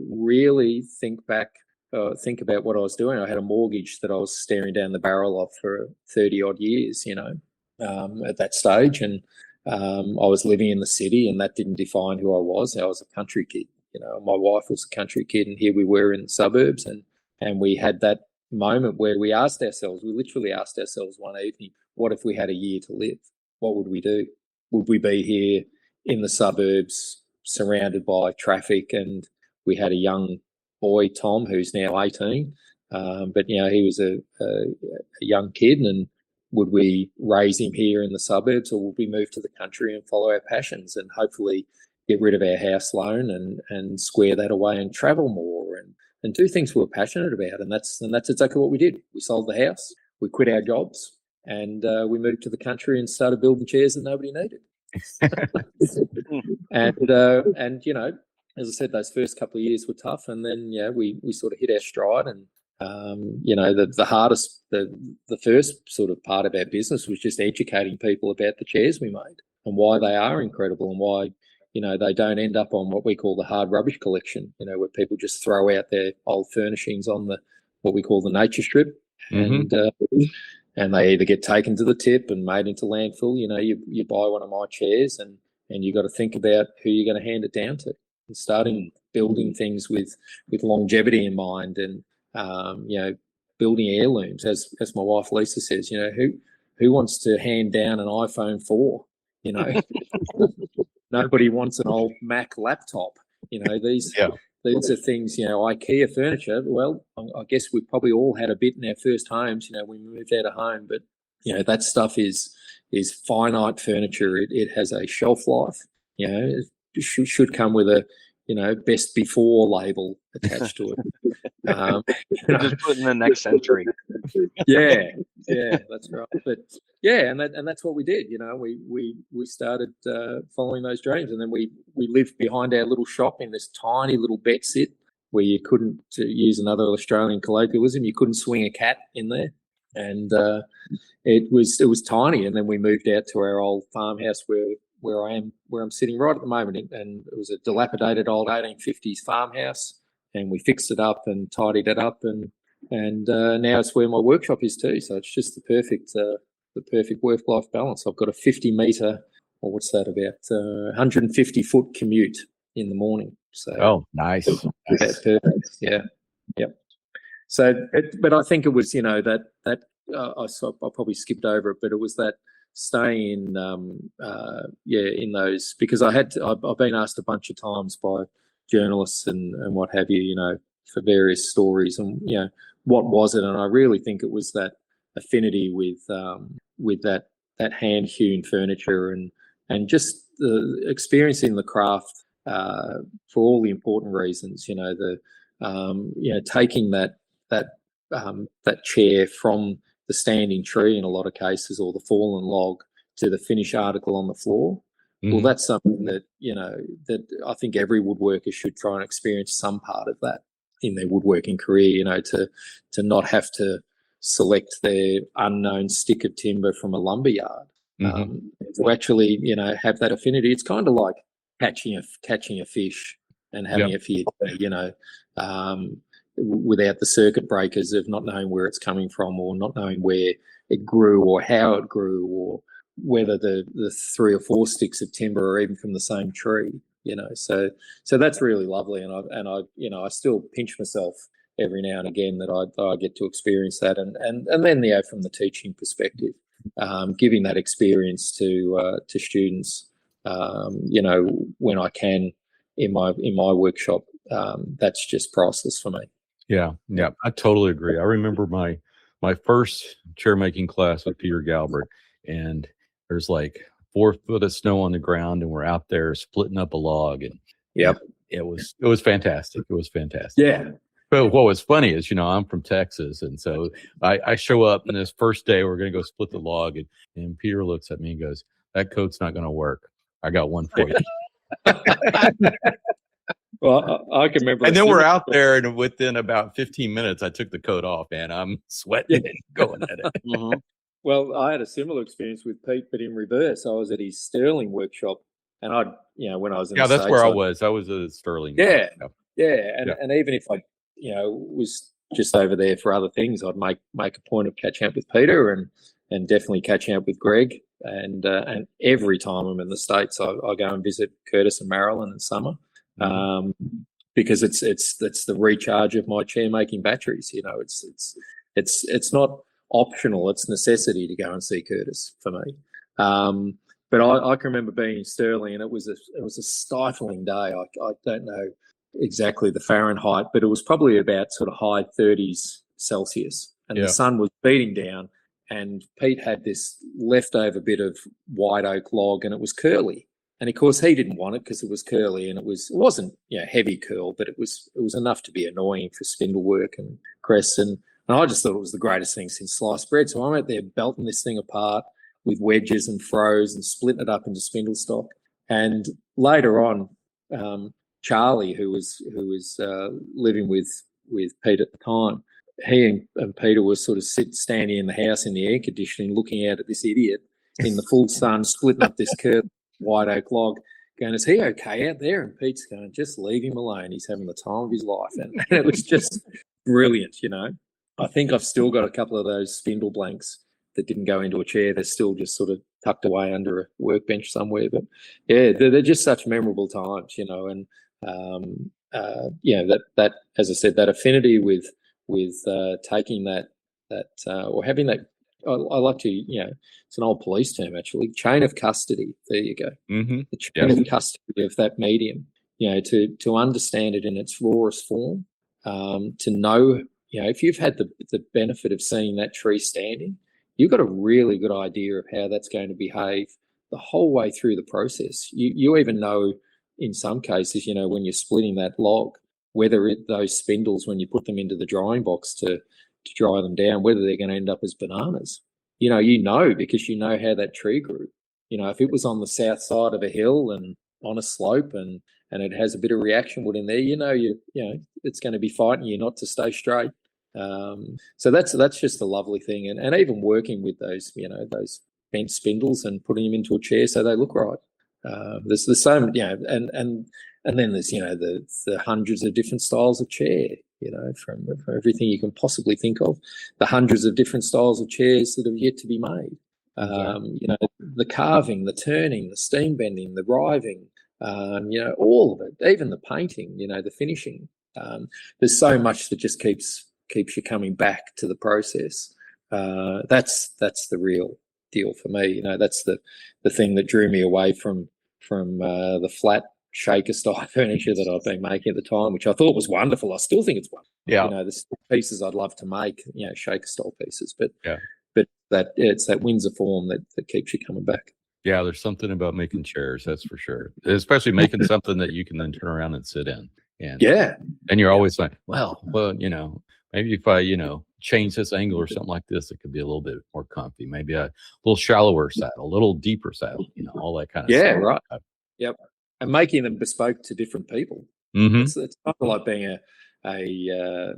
really think about what I was doing. I had a mortgage that I was staring down the barrel of for 30 odd years, at that stage. And I was living in the city, and that didn't define who I was. I was a country kid, my wife was a country kid, and here we were in the suburbs. And we had that moment where we literally asked ourselves one evening, what if we had a year to live? What would we do? Would we be here in the suburbs surrounded by traffic? And we had a young boy, Tom, who's now 18, but he was a young kid, and would we raise him here in the suburbs, or would we move to the country and follow our passions and hopefully get rid of our house loan and square that away and travel more and do things we were passionate about? And that's exactly what we did. We sold the house, we quit our jobs, and we moved to the country and started building chairs that nobody needed. and as I said, those first couple of years were tough, and then we sort of hit our stride. And the hardest, the first sort of part of our business was just educating people about the chairs we made and why they are incredible, and why they don't end up on what we call the hard rubbish collection. Where people just throw out their old furnishings on what we call the nature strip, and they either get taken to the tip and made into landfill. You buy one of my chairs, and you got to think about who you're going to hand it down to. And starting building things with longevity in mind, and building heirlooms, as my wife Lisa says, who wants to hand down an iPhone 4? Nobody wants an old Mac laptop. These are things. IKEA furniture. Well, I guess we probably all had a bit in our first homes. We moved out of home, but that stuff is finite furniture. It has a shelf life. Should come with a best before label attached to it. Just put in the next century. yeah, that's right. But and that's what we did. We started following those dreams, and then we lived behind our little shop in this tiny little bet sit where you couldn't, to use another Australian colloquialism, you couldn't swing a cat in there. And it was tiny. And then we moved out to our old farmhouse where I'm sitting right at the moment, and it was a dilapidated old 1850s farmhouse, and we fixed it up and tidied it up, and now it's where my workshop is too. So it's just the perfect work-life balance. I've got a 50-meter, or what's that, about 150-foot commute in the morning. So nice. That's perfect. Yeah, yep. So, but I think it was that I probably skipped over it, but it was that staying in those, because I've been asked a bunch of times by journalists and what have you, for various stories, and what was it? And I really think it was that affinity with that hand hewn furniture and just the experiencing the craft for all the important reasons. Taking that chair from the standing tree in a lot of cases, or the fallen log, to the finished article on the floor. Well, that's something that that I think every woodworker should try and experience some part of that in their woodworking career. To not have to select their unknown stick of timber from a lumber yard. To actually have that affinity. It's kind of like catching a fish and having it for without the circuit breakers of not knowing where it's coming from, or not knowing where it grew, or how it grew, or whether the 3 or 4 sticks of timber are even from the same tree. So that's really lovely, and I still pinch myself every now and again that I get to experience that, and then from the teaching perspective, giving that experience to students, when I can in my workshop, that's just priceless for me. Yeah, I totally agree. I remember my first chair making class with Peter Galbraith, and there's like 4 foot of snow on the ground, and we're out there splitting up a log, and it was fantastic. It was fantastic. Yeah. But what was funny is, I'm from Texas, and so I show up, and this first day we're going to go split the log, and Peter looks at me and goes, "That coat's not going to work. I got one for you." Well, I can remember. And then we're out there, and within about 15 minutes, I took the coat off, and I'm sweating and going at it. Well, I had a similar experience with Pete, but in reverse. I was at his Sterling workshop, and when I was in the that's States, where I was. I was at Sterling. And even if I, was just over there for other things, I'd make a point of catching up with Peter and definitely catching up with Greg. And every time I'm in the States, I go and visit Curtis and Marilyn in summer. Because it's the recharge of my chair making batteries. It's not optional; it's necessity to go and see Curtis for me. But I can remember being in Sterling, and it was a stifling day. I don't know exactly the Fahrenheit, but it was probably about sort of high 30s Celsius, and the sun was beating down. And Pete had this leftover bit of white oak log, and it was curly. And of course, he didn't want it because it was curly, and it wasn't heavy curl, but it was enough to be annoying for spindle work and crests. And I just thought it was the greatest thing since sliced bread. So I'm out there belting this thing apart with wedges and throws and splitting it up into spindle stock. And later on, Charlie, who was living with Pete at the time, he and Peter were sort of standing in the house in the air conditioning, looking out at this idiot in the full sun, splitting up this curved white oak log, going, "Is he okay out there?" And Pete's going, "Just leave him alone. He's having the time of his life." And it was just brilliant, I think I've still got a couple of those spindle blanks that didn't go into a chair. They're still just sort of tucked away under a workbench somewhere. But yeah, they're just such memorable times, and that as I said, that affinity with taking that or having that. I like to, it's an old police term actually, chain of custody. There you go. The chain of custody of that medium, to understand it in its rawest form, to know, if you've had the benefit of seeing that tree standing, you've got a really good idea of how that's going to behave the whole way through the process. You even know in some cases, when you're splitting that log, whether those spindles, when you put them into the drying box to dry them down, whether they're going to end up as bananas. Because you know how that tree grew. If it was on the south side of a hill and on a slope and it has a bit of reaction wood in there, it's going to be fighting you not to stay straight. So that's just a lovely thing. And even working with those, those bent spindles and putting them into a chair so they look right. There's so many, and then there's, the hundreds of different styles of chair. From everything you can possibly think of, the hundreds of different styles of chairs that have yet to be made. The carving, the turning, the steam bending, the riving, all of it, even the painting, the finishing. There's so much that just keeps you coming back to the process. That's the real deal for me. That's the thing that drew me away from the flat shaker style furniture that I've been making at the time, which I thought was wonderful. I still think it's wonderful. Yeah. The pieces I'd love to make, shaker style pieces, but that it's that Windsor form that keeps you coming back. Yeah, there's something about making chairs, that's for sure. Especially making something that you can then turn around and sit in. And Yeah. and you're always like, well, maybe if I, change this angle or something like this, it could be a little bit more comfy. Maybe a little shallower saddle, a little deeper saddle, all that kind of Yeah, stuff. right. Yep. And making them bespoke to different people. Mm-hmm. It's kind of like being a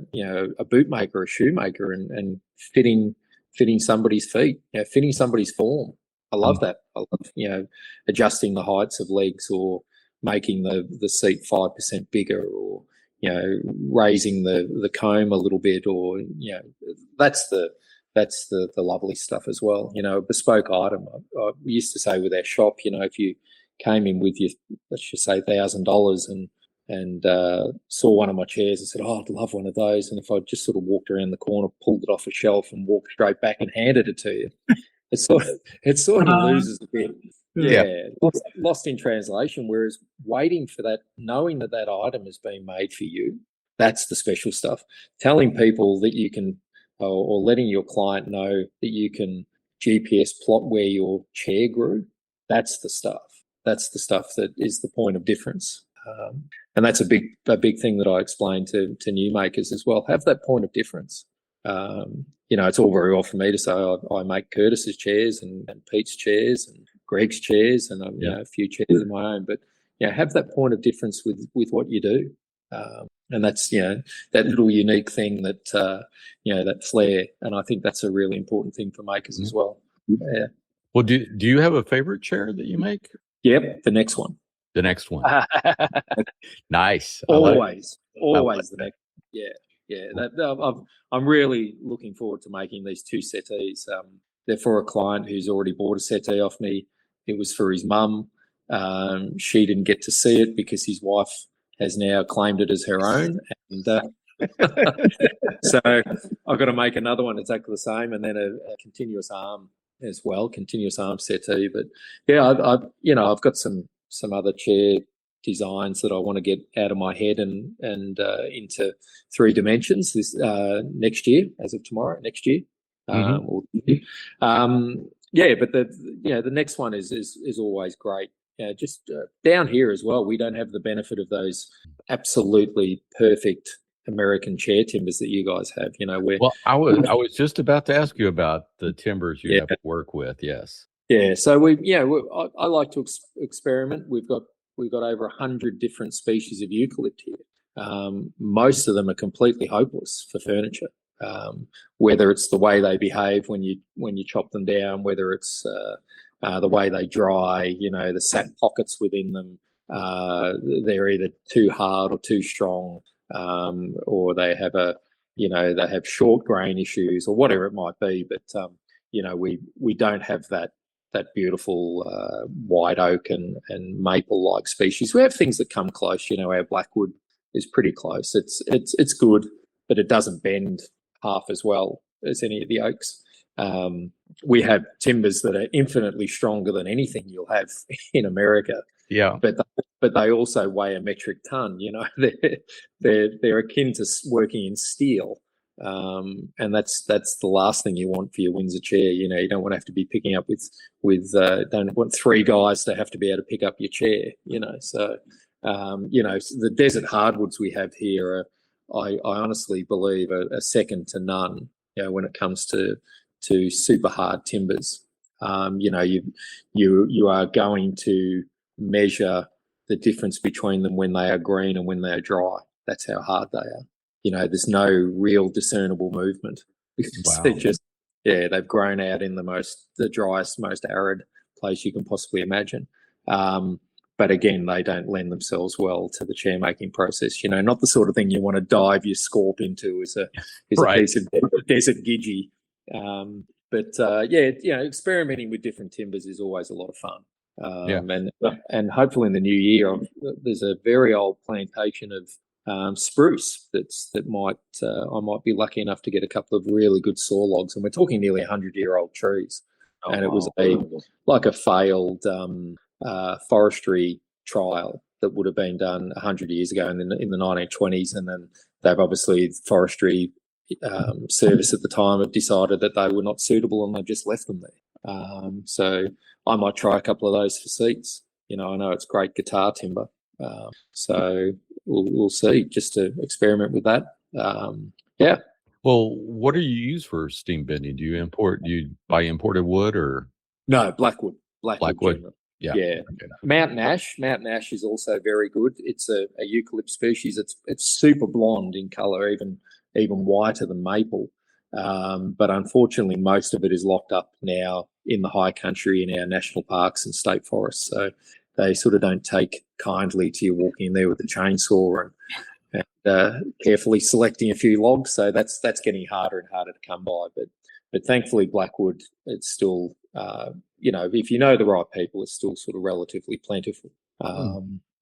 bootmaker, a shoemaker, and fitting somebody's feet, fitting somebody's form. I love that. I love, adjusting the heights of legs, or making the seat 5% bigger, or raising the comb a little bit, or that's the lovely stuff as well. A bespoke item. I used to say with our shop, if you came in with your, let's just say, $1,000 and saw one of my chairs and said, "Oh, I'd love one of those," and if I just sort of walked around the corner, pulled it off a shelf, and walked straight back and handed it to you, it sort of loses a bit. Yeah, lost in translation. Whereas waiting for that, knowing that item is being made for you, that's the special stuff. Telling people that you can, or letting your client know that you can GPS plot where your chair grew, that's the stuff. That's the stuff that is the point of difference. And that's a big thing that I explain to new makers as well. Have that point of difference. It's all very well for me to say I make Curtis's chairs and Pete's chairs and Greg's chairs and a few chairs of my own, but have that point of difference with what you do. And that's that little unique thing that that flair, and I think that's a really important thing for makers as well. Yeah. Well, do you have a favorite chair that you make? Yep, the next one. The next one. Nice. Always the next. Yeah. I'm really looking forward to making these two settees. They're for a client who's already bought a settee off me. It was for his mum. She didn't get to see it because his wife has now claimed it as her own. And so I've got to make another one exactly the same, and then a continuous arm as well, continuous arm settee. But yeah, I've got some other chair designs that I want to get out of my head and into 3 dimensions this next year, as of tomorrow, next year. But the next one is always great. Just down here as well, we don't have the benefit of those absolutely perfect American chair timbers that you guys have. Well, I was just about to ask you about the timbers you have to work with. Yes. Yeah. So I like to experiment. We've got over 100 different species of eucalypt here. Most of them are completely hopeless for furniture. Whether it's the way they behave when you chop them down, whether it's the way they dry, the sap pockets within them, they're either too hard or too strong, or they have they have short grain issues or whatever it might be. But we don't have that beautiful white oak and maple like species. We have things that come close. Our blackwood is pretty close. It's good, but it doesn't bend half as well as any of the oaks. We have timbers that are infinitely stronger than anything you'll have in America. Yeah, but they also weigh a metric ton. They're akin to working in steel, and that's the last thing you want for your Windsor chair. You don't want to have to be picking up with don't want 3 guys to have to be able to pick up your chair. So the desert hardwoods we have here are, I honestly believe, are second to none. When it comes to super hard timbers, you are going to measure the difference between them when they are green and when they are dry. That's how hard they are. There's no real discernible movement. Wow. They've grown out in the driest, most arid place you can possibly imagine. But again, they don't lend themselves well to the chair making process. Not the sort of thing you want to dive your scorp into is a piece of desert gidgee. Experimenting with different timbers is always a lot of fun. And hopefully in the new year, there's a very old plantation of spruce I might be lucky enough to get a couple of really good saw logs, and we're talking nearly 100-year-old trees. It was a failed forestry trial that would have been done 100 years ago in the 1920s, and then they've obviously forestry service at the time have decided that they were not suitable, and they've just left them there. So I might try a couple of those for seats. I know it's great guitar timber. So we'll see, just to experiment with that. Yeah. Well, what do you use for steam bending? Do you buy imported wood or? No, blackwood. Blackwood. Generally. Yeah. Yeah. Okay. Mountain ash is also very good. It's a eucalypt species. It's super blonde in color, even whiter than maple. But unfortunately, most of it is locked up now in the high country in our national parks and state forests. So they sort of don't take kindly to you walking in there with a chainsaw and carefully selecting a few logs. So that's getting harder and harder to come by. But thankfully, blackwood, it's still, if you know the right people, it's still sort of relatively plentiful.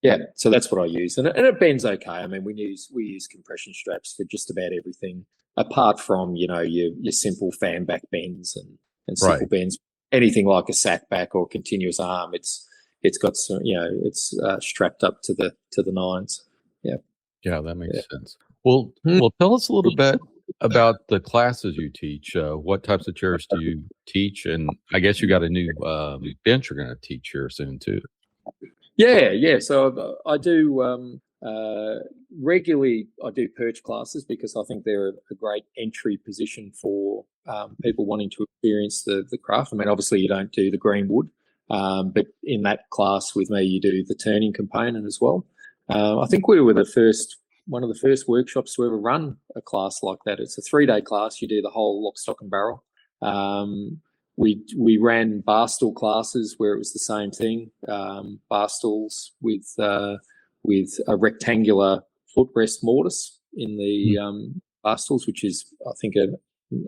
Yeah, so that's what I use, and it bends okay. I mean, we use compression straps for just about everything, apart from your simple fan back bends and simple Right. bends. Anything like a sack back or continuous arm, it's got some, it's strapped up to the nines. Yeah. Yeah, that makes sense. Well, tell us a little bit about the classes you teach. What types of chairs do you teach? And I guess you got a new bench you're going to teach here soon too. Yeah. So I do regularly. I do perch classes because I think they're a great entry position for people wanting to experience the craft. I mean, obviously you don't do the green wood, but in that class with me, you do the turning component as well. I think we were one of the first workshops to ever run a class like that. It's a 3-day class. You do the whole lock, stock and barrel. We ran bar stool classes where it was the same thing. Bar stools with a rectangular footrest mortise in the bar stools, which is, I think, an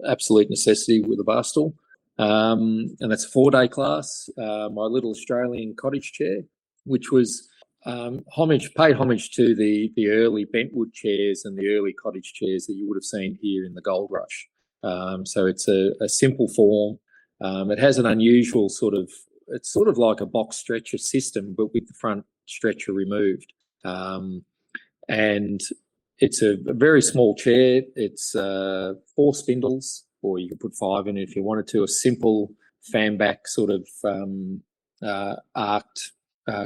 absolute necessity with a bar stool. And that's a 4-day class. My little Australian cottage chair, which was paid homage to the early bentwood chairs and the early cottage chairs that you would have seen here in the Gold Rush. So it's a simple form. It has an unusual it's sort of like a box stretcher system, but with the front stretcher removed. And it's a very small chair. It's 4 spindles, or you could put 5 in it if you wanted to. A simple fan back sort of arced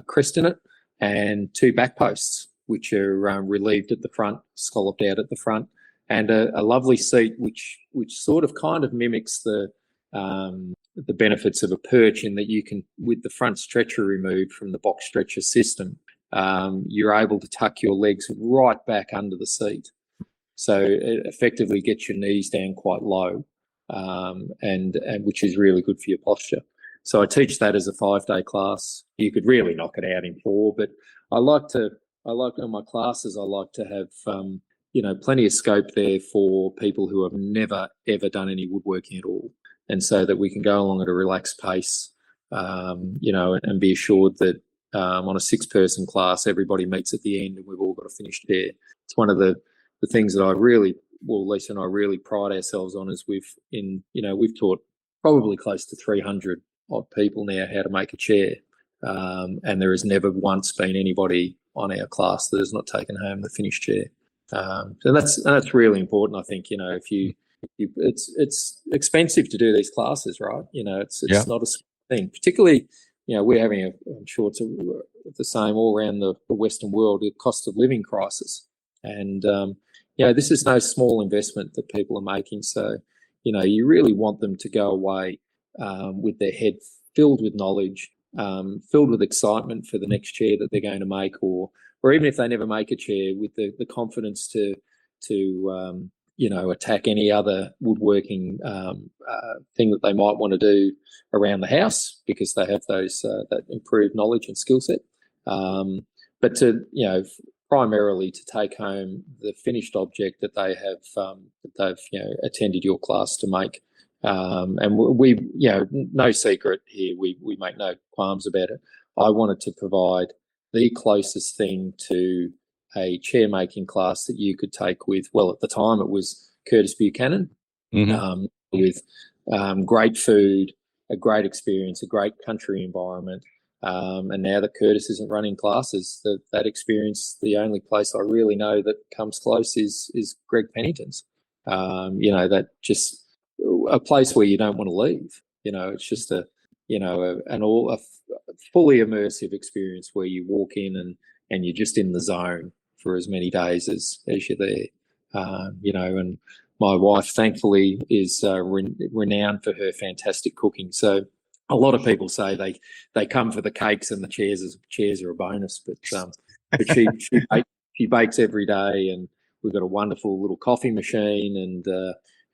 crest in it, and 2 back posts, which are relieved at the front, scalloped out at the front, and a lovely seat, which sort of kind of mimics the benefits of a perch, in that you can, with the front stretcher removed from the box stretcher system, you're able to tuck your legs right back under the seat. So it effectively gets your knees down quite low, and which is really good for your posture. So I teach that as a 5-day class. You could really knock it out in 4, but I like in my classes, I like to have, plenty of scope there for people who have never, ever done any woodworking at all. And so that we can go along at a relaxed pace, and be assured that on a 6-person class, everybody meets at the end and we've all got a finished chair. It's one of the things that Lisa and I really pride ourselves on, is we've taught probably close to 300 odd people now how to make a chair. And there has never once been anybody on our class that has not taken home the finished chair. So that's really important. I think, it's expensive to do these classes, right? It's not a small thing, particularly, we're having I'm sure it's the same all around the Western world, a cost of living crisis. And, this is no small investment that people are making. So, you really want them to go away with their head filled with knowledge, filled with excitement for the next chair that they're going to make, or even if they never make a chair, with the confidence to attack any other woodworking thing that they might want to do around the house, because they have that improved knowledge and skill set. But to primarily to take home the finished object that they have that they've attended your class to make. And we no secret here, we make no qualms about it. I wanted to provide the closest thing to a chair making class that you could take with, well, at the time it was Curtis Buchanan, with great food, a great experience, a great country environment. And now that Curtis isn't running classes, that experience, the only place I really know that comes close is Greg Pennington's. That just a place where you don't want to leave. It's just a fully immersive experience where you walk in and you're just in the zone for as many days as you're there. And my wife, thankfully, is renowned for her fantastic cooking. So a lot of people say they come for the cakes and the chairs are a bonus, but she bakes every day, and we've got a wonderful little coffee machine,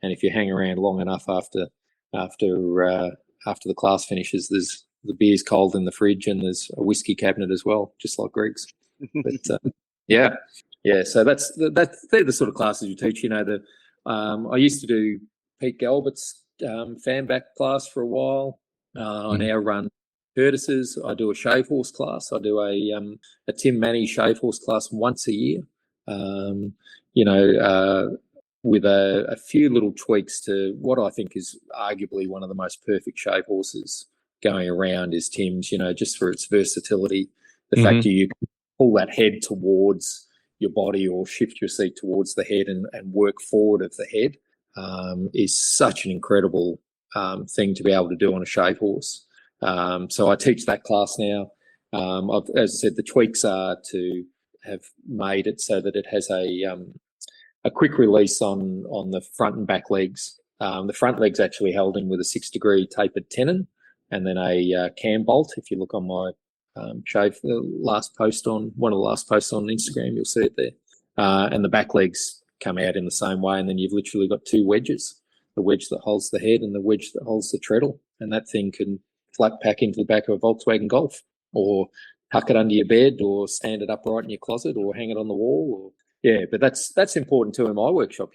and if you hang around long enough after the class finishes, there's the beer's cold in the fridge, and there's a whiskey cabinet as well, just like Greg's. But yeah. So they're the sort of classes you teach. I used to do Pete Galbert's fanback class for a while. I now run Curtis's. I do a shave horse class. I do a Tim Manny shave horse class once a year. With a few little tweaks to what I think is arguably one of the most perfect shave horses going around is Tim's, just for its versatility. The fact that you can pull that head towards your body or shift your seat towards the head and work forward of the head is such an incredible thing to be able to do on a shave horse. So I teach that class now. As I said, the tweaks are to have made it so that it has a quick release on the front and back legs. The front leg's actually held in with a 6-degree tapered tenon, and then a cam bolt. If you look on my one of the last posts on Instagram, you'll see it there. And the back legs come out in the same way, and then you've literally got two wedges: the wedge that holds the head and the wedge that holds the treadle. And that thing can flat pack into the back of a Volkswagen Golf, or tuck it under your bed, or stand it upright in your closet, or hang it on the wall. But that's important too in my workshop.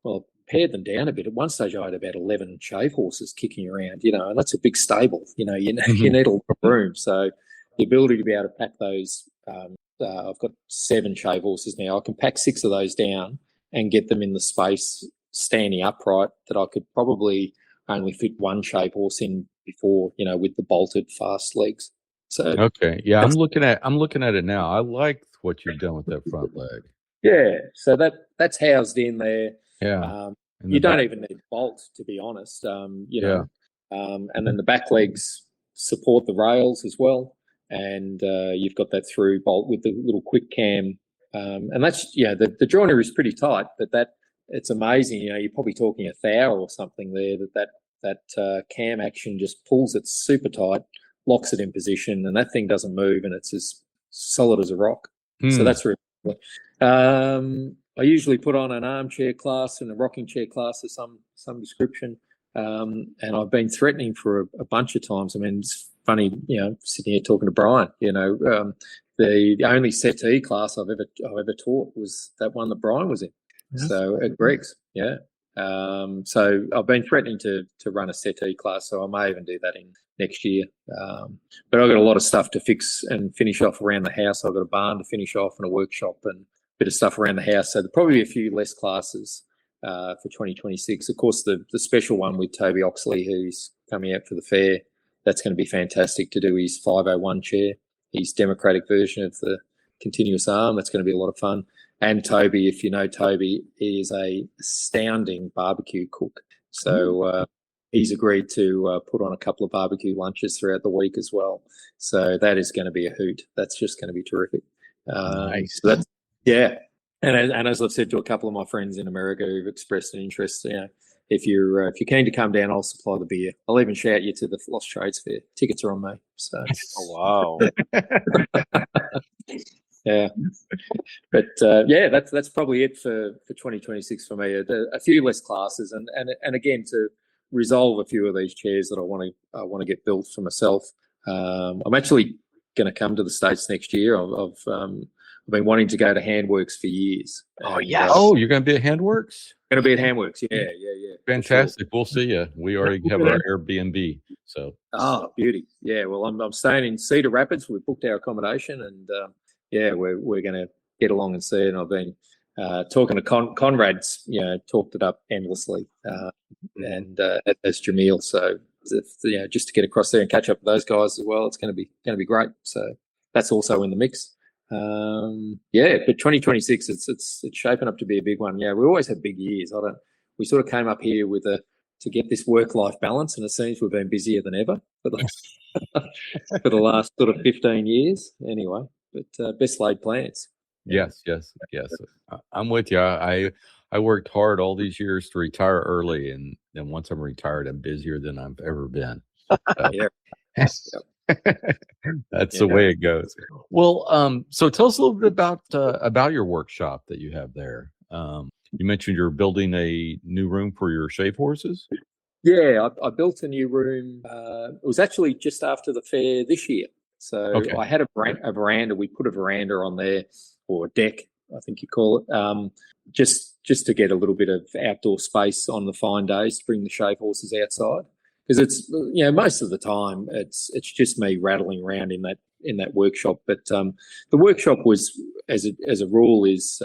I've pared them down a bit. At one stage, I had about 11 shave horses kicking around, and that's a big stable. You need a lot of room. So the ability to be able to pack those, I've got 7 shave horses now. I can pack 6 of those down and get them in the space standing upright that I could probably only fit 1 shave horse in before, with the bolted fast legs. So okay, yeah, I'm looking at it now. I like what you've done with that front leg. Yeah, so that's housed in there. Yeah. You don't even need bolts, to be honest. And then the back legs support the rails as well, and you've got that through bolt with the little quick cam, and that's the joinery is pretty tight, but it's amazing. You're probably talking a thou or something there. That cam action just pulls it super tight, locks it in position, and that thing doesn't move, and it's as solid as a rock. So that's really cool. I usually put on an armchair class and a rocking chair class of some description, and I've been threatening for a bunch of times. I mean, it's funny, sitting here talking to Brian. The only settee class I've ever taught was that one that Brian was in. Yes. So at Greg's, so I've been threatening to run a settee class, so I may even do that in next year. But I've got a lot of stuff to fix and finish off around the house. I've got a barn to finish off and a workshop and bit of stuff around the house. So there'll probably be a few less classes for 2026. Of course, the special one with Toby Oxley, who's coming out for the fair, that's going to be fantastic to do his 501 chair, his democratic version of the continuous arm. That's going to be a lot of fun. And Toby, if you know Toby, he is a astounding barbecue cook. So he's agreed to put on a couple of barbecue lunches throughout the week as well. So that is going to be a hoot. That's just going to be terrific. Nice. So that's, yeah. And as I've said to a couple of my friends in America who've expressed an interest, if you're keen to come down, I'll supply the beer. I'll even shout you to the Lost Trades Fair. Tickets are on me. So. Oh, wow. Yeah, but that's probably it for 2026 for me. A few less classes, and again to resolve a few of these chairs that I want to get built for myself. I'm actually going to come to the States next year. I've been wanting to go to Handworks for years. Oh, yes. You're going to be at Handworks? Going to be at Handworks, yeah. Fantastic. Sure. We'll see you. We already have our Airbnb. So. Oh, beauty. Yeah, well, I'm staying in Cedar Rapids. We've booked our accommodation, and we're going to get along and see it. And I've been talking to Conrad's, talked it up endlessly, and as Jamil. So just to get across there and catch up with those guys as well, it's going to be great. So that's also in the mix. But 2026, it's shaping up to be a big one. Yeah, we always have big years. We sort of came up here with a to get this work-life balance, and it seems we've been busier than ever for the for the last sort of 15 years. Anyway, but best laid plans. Yes. I'm with you. I worked hard all these years to retire early, and then once I'm retired, I'm busier than I've ever been. Yeah. That's the way it goes. Well, so tell us a little bit about your workshop that you have there. You mentioned you're building a new room for your shave horses. Yeah, I built a new room. It was actually just after the fair this year. So Okay. I had a veranda. We put a veranda on there, or a deck, I think you call it, just to get a little bit of outdoor space on the fine days to bring the shave horses outside. Because it's, most of the time it's just me rattling around in that workshop. But the workshop was, as a rule, is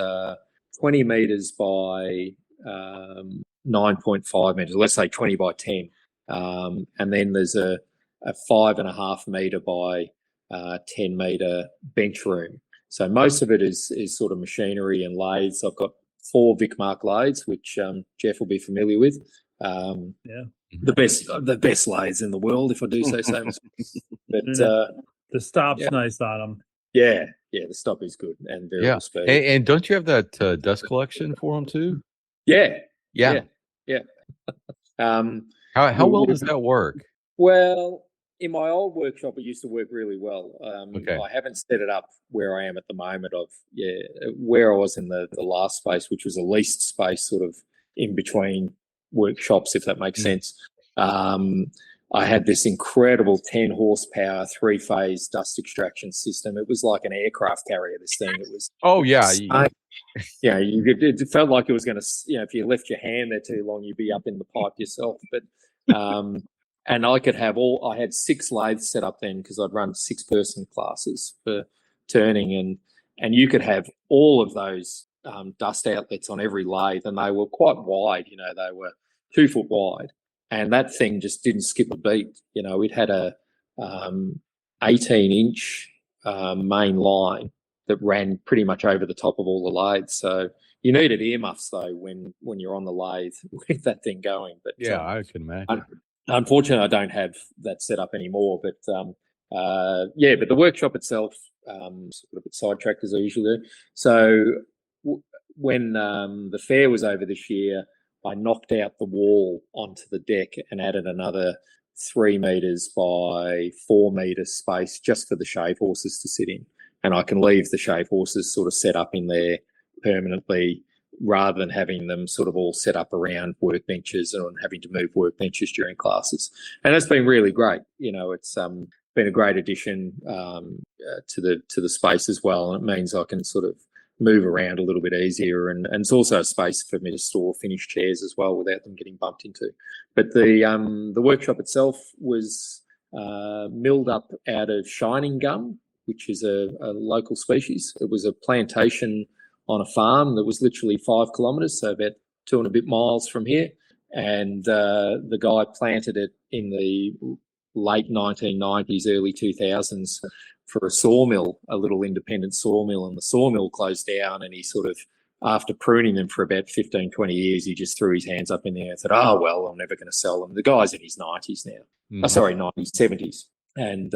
20 meters by 9.5 meters. Let's say 20 by 10, and then there's a 5.5 meter by 10 meter bench room. So most of it is sort of machinery and lathes. I've got 4 Vic Mark lathes, which Jeff will be familiar with. The best lathes in the world, if I do say so. But the stop's nice on them. Yeah, the stop is good and variable speed. And don't you have that dust collection for them too? Yeah. How well does that work? Well, in my old workshop, it used to work really well. Okay. I haven't set it up where I am at the moment. Where I was in the last space, which was a leased space, sort of in between workshops, if that makes sense. I had this incredible 10 horsepower 3-phase dust extraction system. It was like an aircraft carrier, this thing. It was it felt like it was going to, if you left your hand there too long, you'd be up in the pipe yourself. But and I had 6 lathes set up then, because I'd run 6-person classes for turning, and you could have all of those dust outlets on every lathe, and they were quite wide. They were 2 foot wide. And that thing just didn't skip a beat. It had a 18-inch main line that ran pretty much over the top of all the lathes. So you needed earmuffs though when you're on the lathe with that thing going. But I can imagine. Unfortunately, I don't have that set up anymore. But but the workshop itself, sort of a bit sidetracked as I usually do. So when the fair was over this year, I knocked out the wall onto the deck and added another 3 meters by 4 meters space just for the shave horses to sit in. And I can leave the shave horses sort of set up in there permanently, rather than having them sort of all set up around workbenches and having to move workbenches during classes. And that's been really great. It's been a great addition to the space as well. And it means I can sort of move around a little bit easier, and it's also a space for me to store finished chairs as well without them getting bumped into. But the workshop itself was milled up out of shining gum, which is a local species. It was a plantation on a farm that was literally 5 kilometres, so about 2 and a bit miles from here. And the guy planted it in the late 1990s, early 2000s for a sawmill, a little independent sawmill, and the sawmill closed down, and he sort of, after pruning them for about 15, 20 years, he just threw his hands up in the air and said, oh, well, I'm never going to sell them. The guy's in his 90s now. Mm-hmm. 90s, 70s. And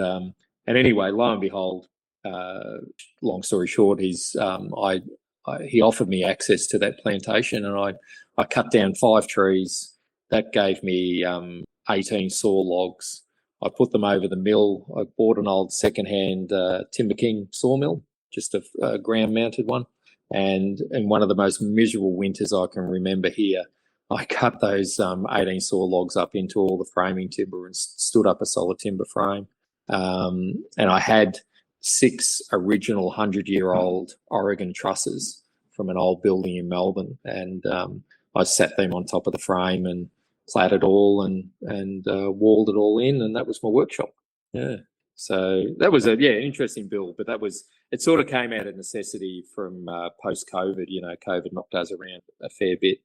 anyway, lo and behold, long story short, he offered me access to that plantation, and I cut down 5 trees. That gave me 18 saw logs. I put them over the mill. I bought an old secondhand Timber King sawmill, just a ground-mounted one. And in one of the most miserable winters I can remember here, I cut those 18 saw logs up into all the framing timber and stood up a solid timber frame. And I had 6 original 100-year-old Oregon trusses from an old building in Melbourne. And I sat them on top of the frame and clad it all and walled it all in, and that was my workshop. Yeah. So that was an interesting build, but it sort of came out of necessity from post-COVID. COVID knocked us around a fair bit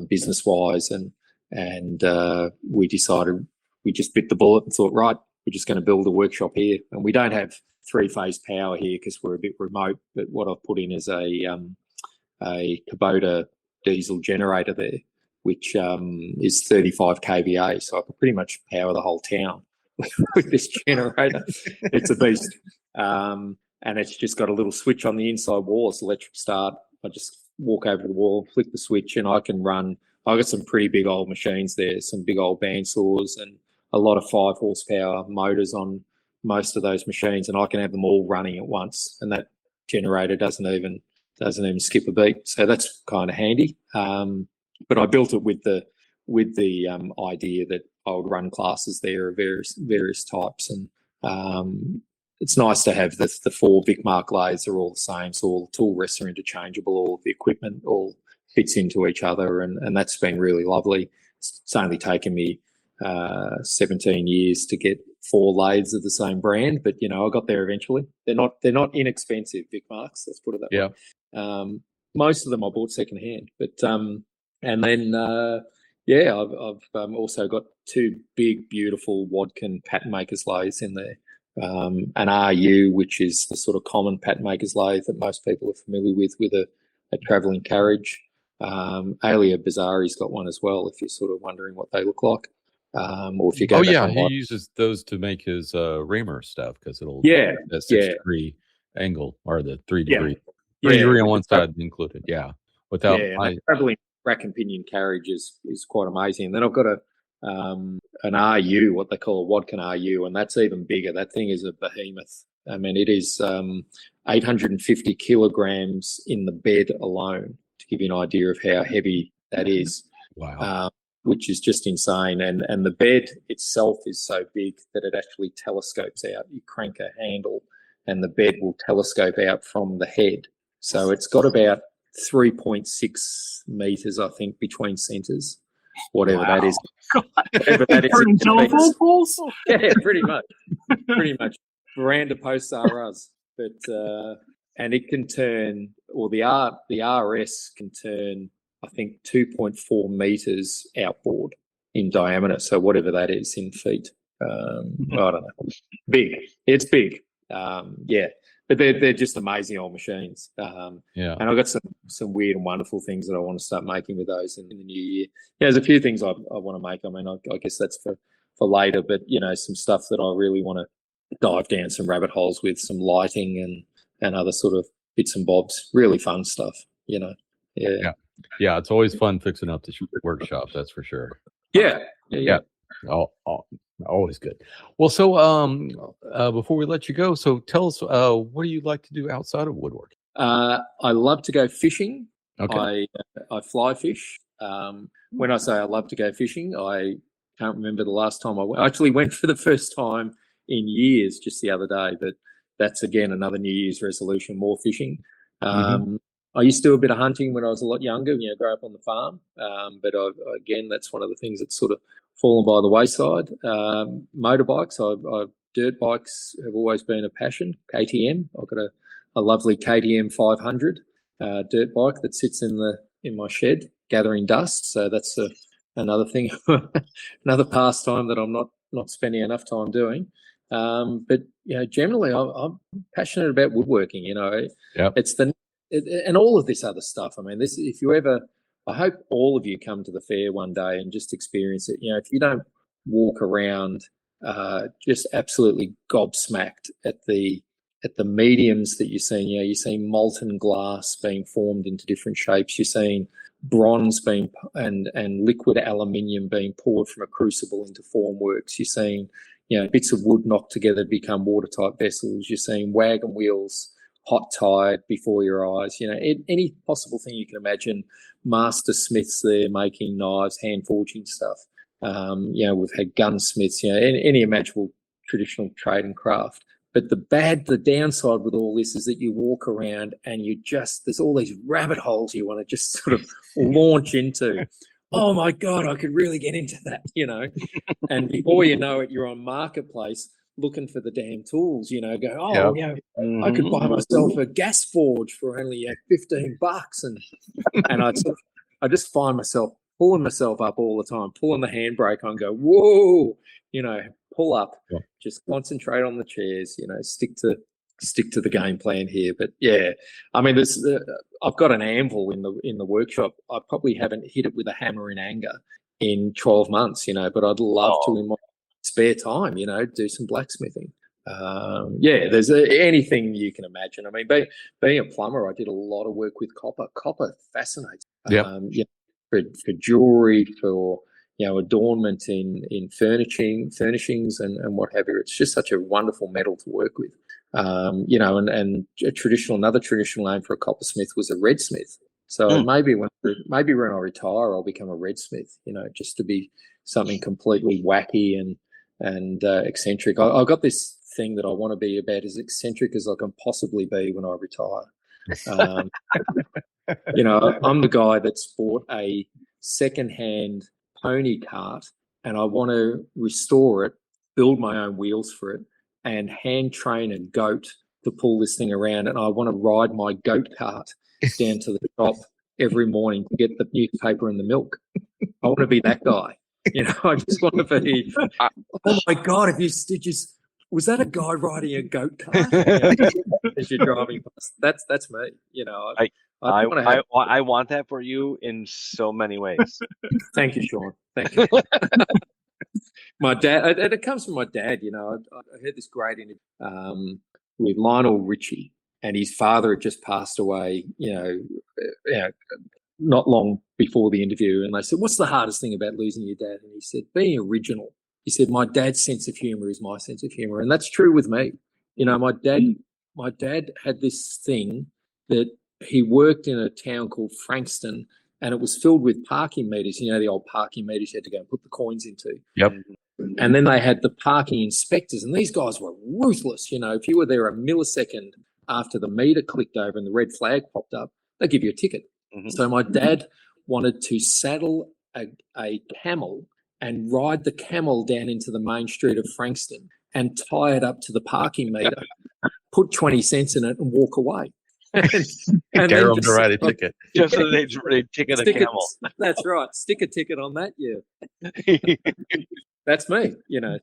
business-wise, and we decided, we just bit the bullet and thought, right, we're just going to build a workshop here. And we don't have 3-phase power here because we're a bit remote, but what I've put in is a Kubota diesel generator there. which is 35 kVA. So I can pretty much power the whole town with this generator. It's a beast. And it's just got a little switch on the inside wall. It's electric start. I just walk over to the wall, flick the switch, and I can run. I've got some pretty big old machines there, some big old bandsaws and a lot of 5 horsepower motors on most of those machines, and I can have them all running at once. And that generator doesn't even skip a beat. So that's kind of handy. But I built it with the idea that I would run classes there of various types, and it's nice to have the 4 Vic Mark lathes are all the same, so all the tool rests are interchangeable, all the equipment all fits into each other, and that's been really lovely. It's only taken me 17 years to get 4 lathes of the same brand, but I got there eventually. They're not inexpensive, Vic Marks, let's put it that way. Most of them I bought secondhand, but and then I've also got 2 big, beautiful Wadkin pattern makers lathes in there. An RU, which is the sort of common pattern makers lathe that most people are familiar with a travelling carriage. Alia Bazari's got one as well, if you're sort of wondering what they look like. Or if you go he uses those to make his reamer stuff, because it'll that 6 degree angle, or the 3 degree 3 degree on one side included. Without travelling rack and pinion carriage is quite amazing. And then I've got an RU, what they call a Wadkin RU, and that's even bigger. That thing is a behemoth. I mean, it is 850 kilograms in the bed alone, to give you an idea of how heavy that is. Wow. Which is just insane. And the bed itself is so big that it actually telescopes out. You crank a handle and the bed will telescope out from the head. So it's got about 3.6 meters, I think, between centers, whatever that is. Whatever that is. Telephone poles? Yeah, pretty much. Veranda posts are us. But and it can turn, or the RS can turn, I think, 2.4 meters outboard in diameter. So whatever that is in feet. I don't know. Big. It's big. But they're just amazing old machines. And I've got some weird and wonderful things that I want to start making with those in the new year. There's a few things I want to make. I mean, I guess that's for later, but some stuff that I really want to dive down some rabbit holes with, some lighting and other sort of bits and bobs. Really fun stuff, Yeah. It's always fun fixing up the workshop, that's for sure. Yeah. Always good. Well, so before we let you go, so tell us, what do you like to do outside of woodworking? I love to go fishing. Okay. I fly fish. When I say I love to go fishing, I can't remember the last time I went. I actually went for the first time in years just the other day, but that's again another New Year's resolution, more fishing. I used to do a bit of hunting when I was a lot younger, grow up on the farm. But again, that's one of the things that's sort of fallen by the wayside. Motorbikes, dirt bikes have always been a passion. KTM, I've got a lovely KTM 500 dirt bike that sits in my shed gathering dust. So that's another thing, another pastime that I'm not spending enough time doing. But generally, I'm passionate about woodworking. It's and all of this other stuff. I mean, I hope all of you come to the fair one day and just experience it. If you don't walk around just absolutely gobsmacked at the mediums that you're seeing, you're seeing molten glass being formed into different shapes. You're seeing bronze and liquid aluminium being poured from a crucible into formworks. You're seeing, bits of wood knocked together to become watertight vessels. You're seeing wagon wheels hot tied before your eyes, any possible thing you can imagine. Master smiths there making knives, hand forging stuff. We've had gunsmiths, any imaginable traditional trade and craft. But the downside with all this is that you walk around and there's all these rabbit holes you want to just sort of launch into. Oh my God, I could really get into that, And before you know it, you're on Marketplace looking for the damn tools, I could buy myself a gas forge for only $15, and I just find myself pulling myself up all the time, pulling the handbrake on, go, whoa, pull up, just concentrate on the chairs, stick stick to the game plan here. But yeah, I mean, I've got an anvil in the workshop. I probably haven't hit it with a hammer in anger in 12 months, but I'd love to in my spare time, do some blacksmithing. There's anything you can imagine. I mean, being a plumber, I did a lot of work with copper. Copper fascinates. For jewelry, for adornment in furnishings and what have you. It's just such a wonderful metal to work with. And another traditional name for a coppersmith was a redsmith. So maybe when I retire, I'll become a redsmith. Just to be something completely wacky and eccentric. I got this thing that I want to be about as eccentric as I can possibly be when I retire. I'm the guy that's bought a second-hand pony cart, and I want to restore it, build my own wheels for it, and hand train a goat to pull this thing around. And I want to ride my goat cart down to the shop every morning to get the newspaper and the milk. I want to be that guy. I just want to be. Oh my God! Was that a guy riding a goat cart as you're driving past? That's me. I want that for you in so many ways. Thank you, Sean. Thank you. My dad, it comes from my dad. I heard this great interview with Lionel Richie, and his father had just passed away. Not long before the interview, and they said, "What's the hardest thing about losing your dad?" And he said, "Being original." He said, "My dad's sense of humour is my sense of humour," and that's true with me. My dad had this thing that he worked in a town called Frankston, and it was filled with parking meters. The old parking meters you had to go and put the coins into. Yep. And then they had the parking inspectors, and these guys were ruthless. If you were there a millisecond after the meter clicked over and the red flag popped up, they'd give you a ticket. Mm-hmm. So my dad wanted to saddle a camel and ride the camel down into the main street of Frankston and tie it up to the parking meter, put 20 cents in it and walk away. and dare them to write a ticket. Just so they ticket a camel. That's right. Stick a ticket on that, yeah. That's me,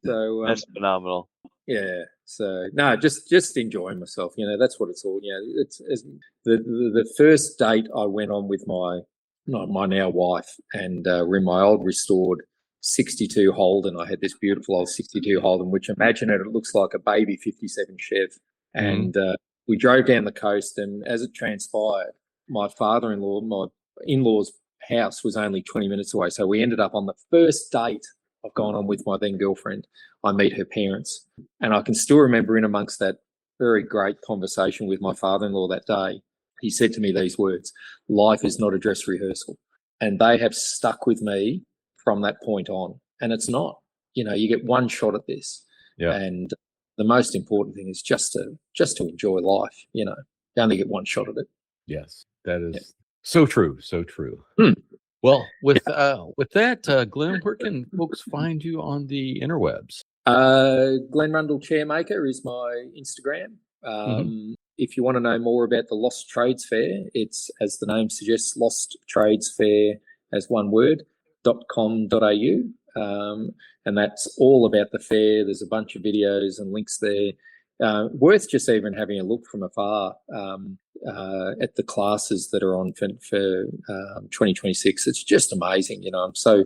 so... that's phenomenal. Yeah, so, no, just enjoying myself, that's what it's all, it's the first date I went on with my now wife, and we're in my old restored 62 Holden. I had this beautiful old 62 Holden, which imagine it looks like a baby 57 Chev. And we drove down the coast, and as it transpired, my father-in-law, my in-law's house was only 20 minutes away. So we ended up on the first date I've gone on with my then girlfriend. I meet her parents, and I can still remember in amongst that very great conversation with my father-in-law that day, he said to me these words: "Life is not a dress rehearsal." And they have stuck with me from that point on. And it's not, you get one shot at this. Yeah. And the most important thing is just to enjoy life. You only get one shot at it. Yes, that is so true. So true. Well, with that, Glenn, where can folks find you on the interwebs? Glen Rundell Chairmaker is my Instagram. If you want to know more about the Lost Trades Fair, it's, as the name suggests, Lost Trades Fair as one word, .com.au. And that's all about the fair. There's a bunch of videos and links there. Worth just even having a look from afar at the classes that are on for 2026. It's just amazing. I'm so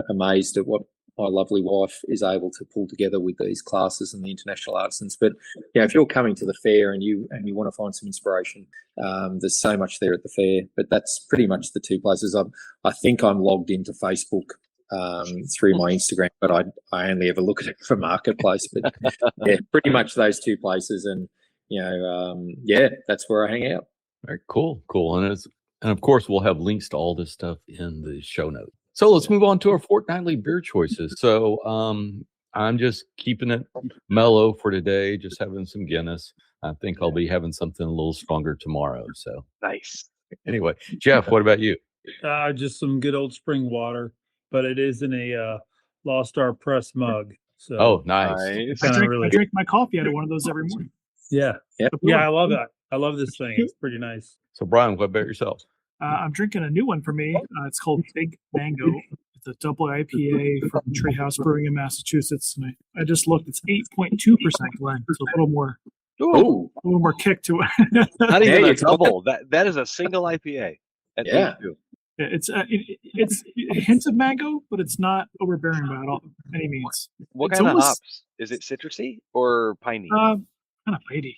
amazed at what my lovely wife is able to pull together with these classes and the international artisans. But if you're coming to the fair and you want to find some inspiration, there's so much there at the fair. But that's pretty much the two places. I think I'm logged into Facebook through my Instagram, but I only ever look at it for Marketplace. But pretty much those two places, and that's where I hang out. Very cool, and of course we'll have links to all this stuff in the show notes. So let's move on to our fortnightly beer choices. So I'm just keeping it mellow for today, just having some Guinness. I think I'll be having something a little stronger tomorrow. So nice. Anyway, Jeff, what about you? Just some good old spring water, but it is in a Lost Star Press mug. So nice. I drink my coffee out of one of those every morning. Yeah, I love that. I love this thing. It's pretty nice. So Brian, what about yourself? I'm drinking a new one for me. It's called Big Mango. It's a double IPA from Treehouse Brewing in Massachusetts. And I just looked. It's 8.2% Glen, so a little more Oh, One more kick to it. Not There even you a go. double. That is a single IPA. At Yeah. 32. It's it's hints of mango, but it's not overbearing by any means. What It's kind of almost- hops? Is it citrusy or piney? Kind of bitey.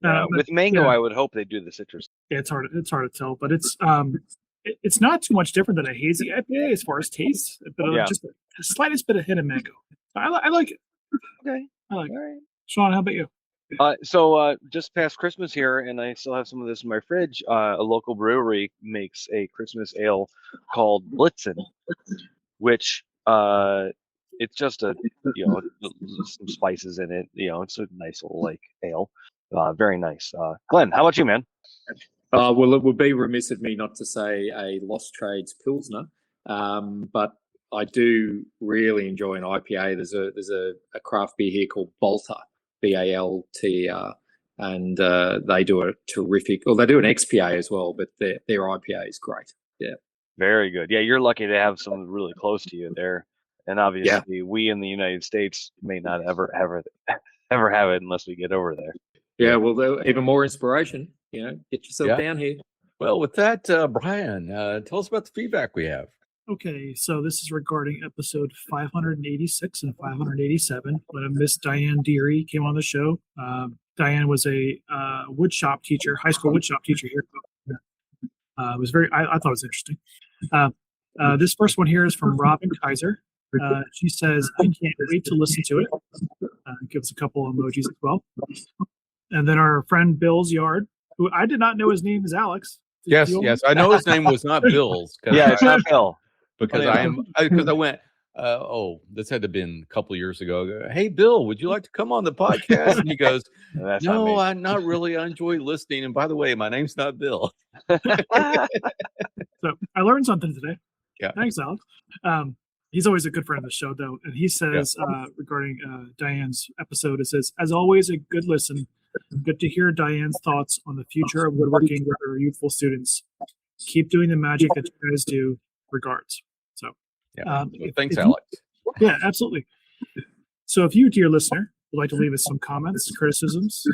Yeah, but with mango, yeah. I would hope they do the citrus. Yeah, it's hard to tell, but it's not too much different than a hazy IPA as far as taste, but Yeah. just the slightest bit of hint of mango. I like it. Okay. I like it. All right. Sean, how about you? So just past Christmas here, and I still have some of this in my fridge. A local brewery makes a Christmas ale called Blitzen, which it's just some spices in it. It's a nice little like ale. Very nice. Glenn, how about you, man? Well, it would be remiss of me not to say a Lost Trades Pilsner, but I do really enjoy an IPA. There's a craft beer here called Balter, Balter, and they do a terrific. Well, they do an XPA as well, but their IPA is great. Yeah, Very good. Yeah, you're lucky to have someone really close to you there, and obviously we in the United States may not ever have it unless we get over there. yeah. Well, even more inspiration. Get yourself down here. Well, with that, Brian, tell us about the feedback we have. Okay, so this is regarding episode 586 and 587 when Miss Diane Deary came on the show. Diane was a woodshop teacher, high school woodshop teacher here. It was I thought it was interesting. This first one here is from Robin Kaiser. She says, "I can't wait to listen to it." Gives a couple emojis as well. And then our friend Bill's Yard, who I did not know his name is Alex. Yes. I know his name was not Bill's. Yeah, it's not Bill. Because I went, this had to have been a couple of years ago. Hey, Bill, would you like to come on the podcast? And he goes, That's no, not I'm not really. I enjoy listening. And by the way, my name's not Bill. So I learned something today. Yeah. Thanks, Alex. He's always a good friend of the show, though. And he says regarding Diane's episode, it says, as always, a good listen. Good to hear Diane's thoughts on the future of woodworking with her youthful students. Keep doing the magic that you guys do. Regards. So, thanks, Alex. Yeah, absolutely. So, if you, dear listener, would like to leave us some comments, criticisms,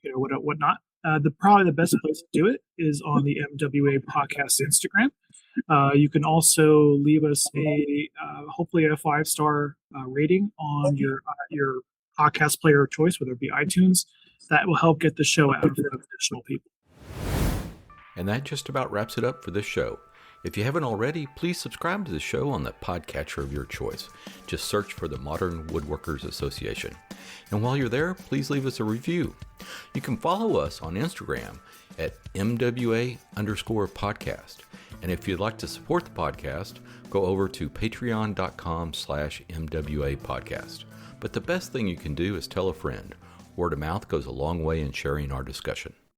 whatnot, probably the best place to do it is on the MWA Podcast Instagram. You can also leave us hopefully a 5-star rating on your podcast player of choice, whether it be iTunes. That will help get the show out to additional people. And that just about wraps it up for this show. If you haven't already, please subscribe to the show on the podcatcher of your choice. Just search for the Modern Woodworkers Association. And while you're there, please leave us a review. You can follow us on Instagram at MWA_podcast. And if you'd like to support the podcast, go over to patreon.com/MWA podcast. But the best thing you can do is tell a friend. Word of mouth goes a long way in sharing our discussion.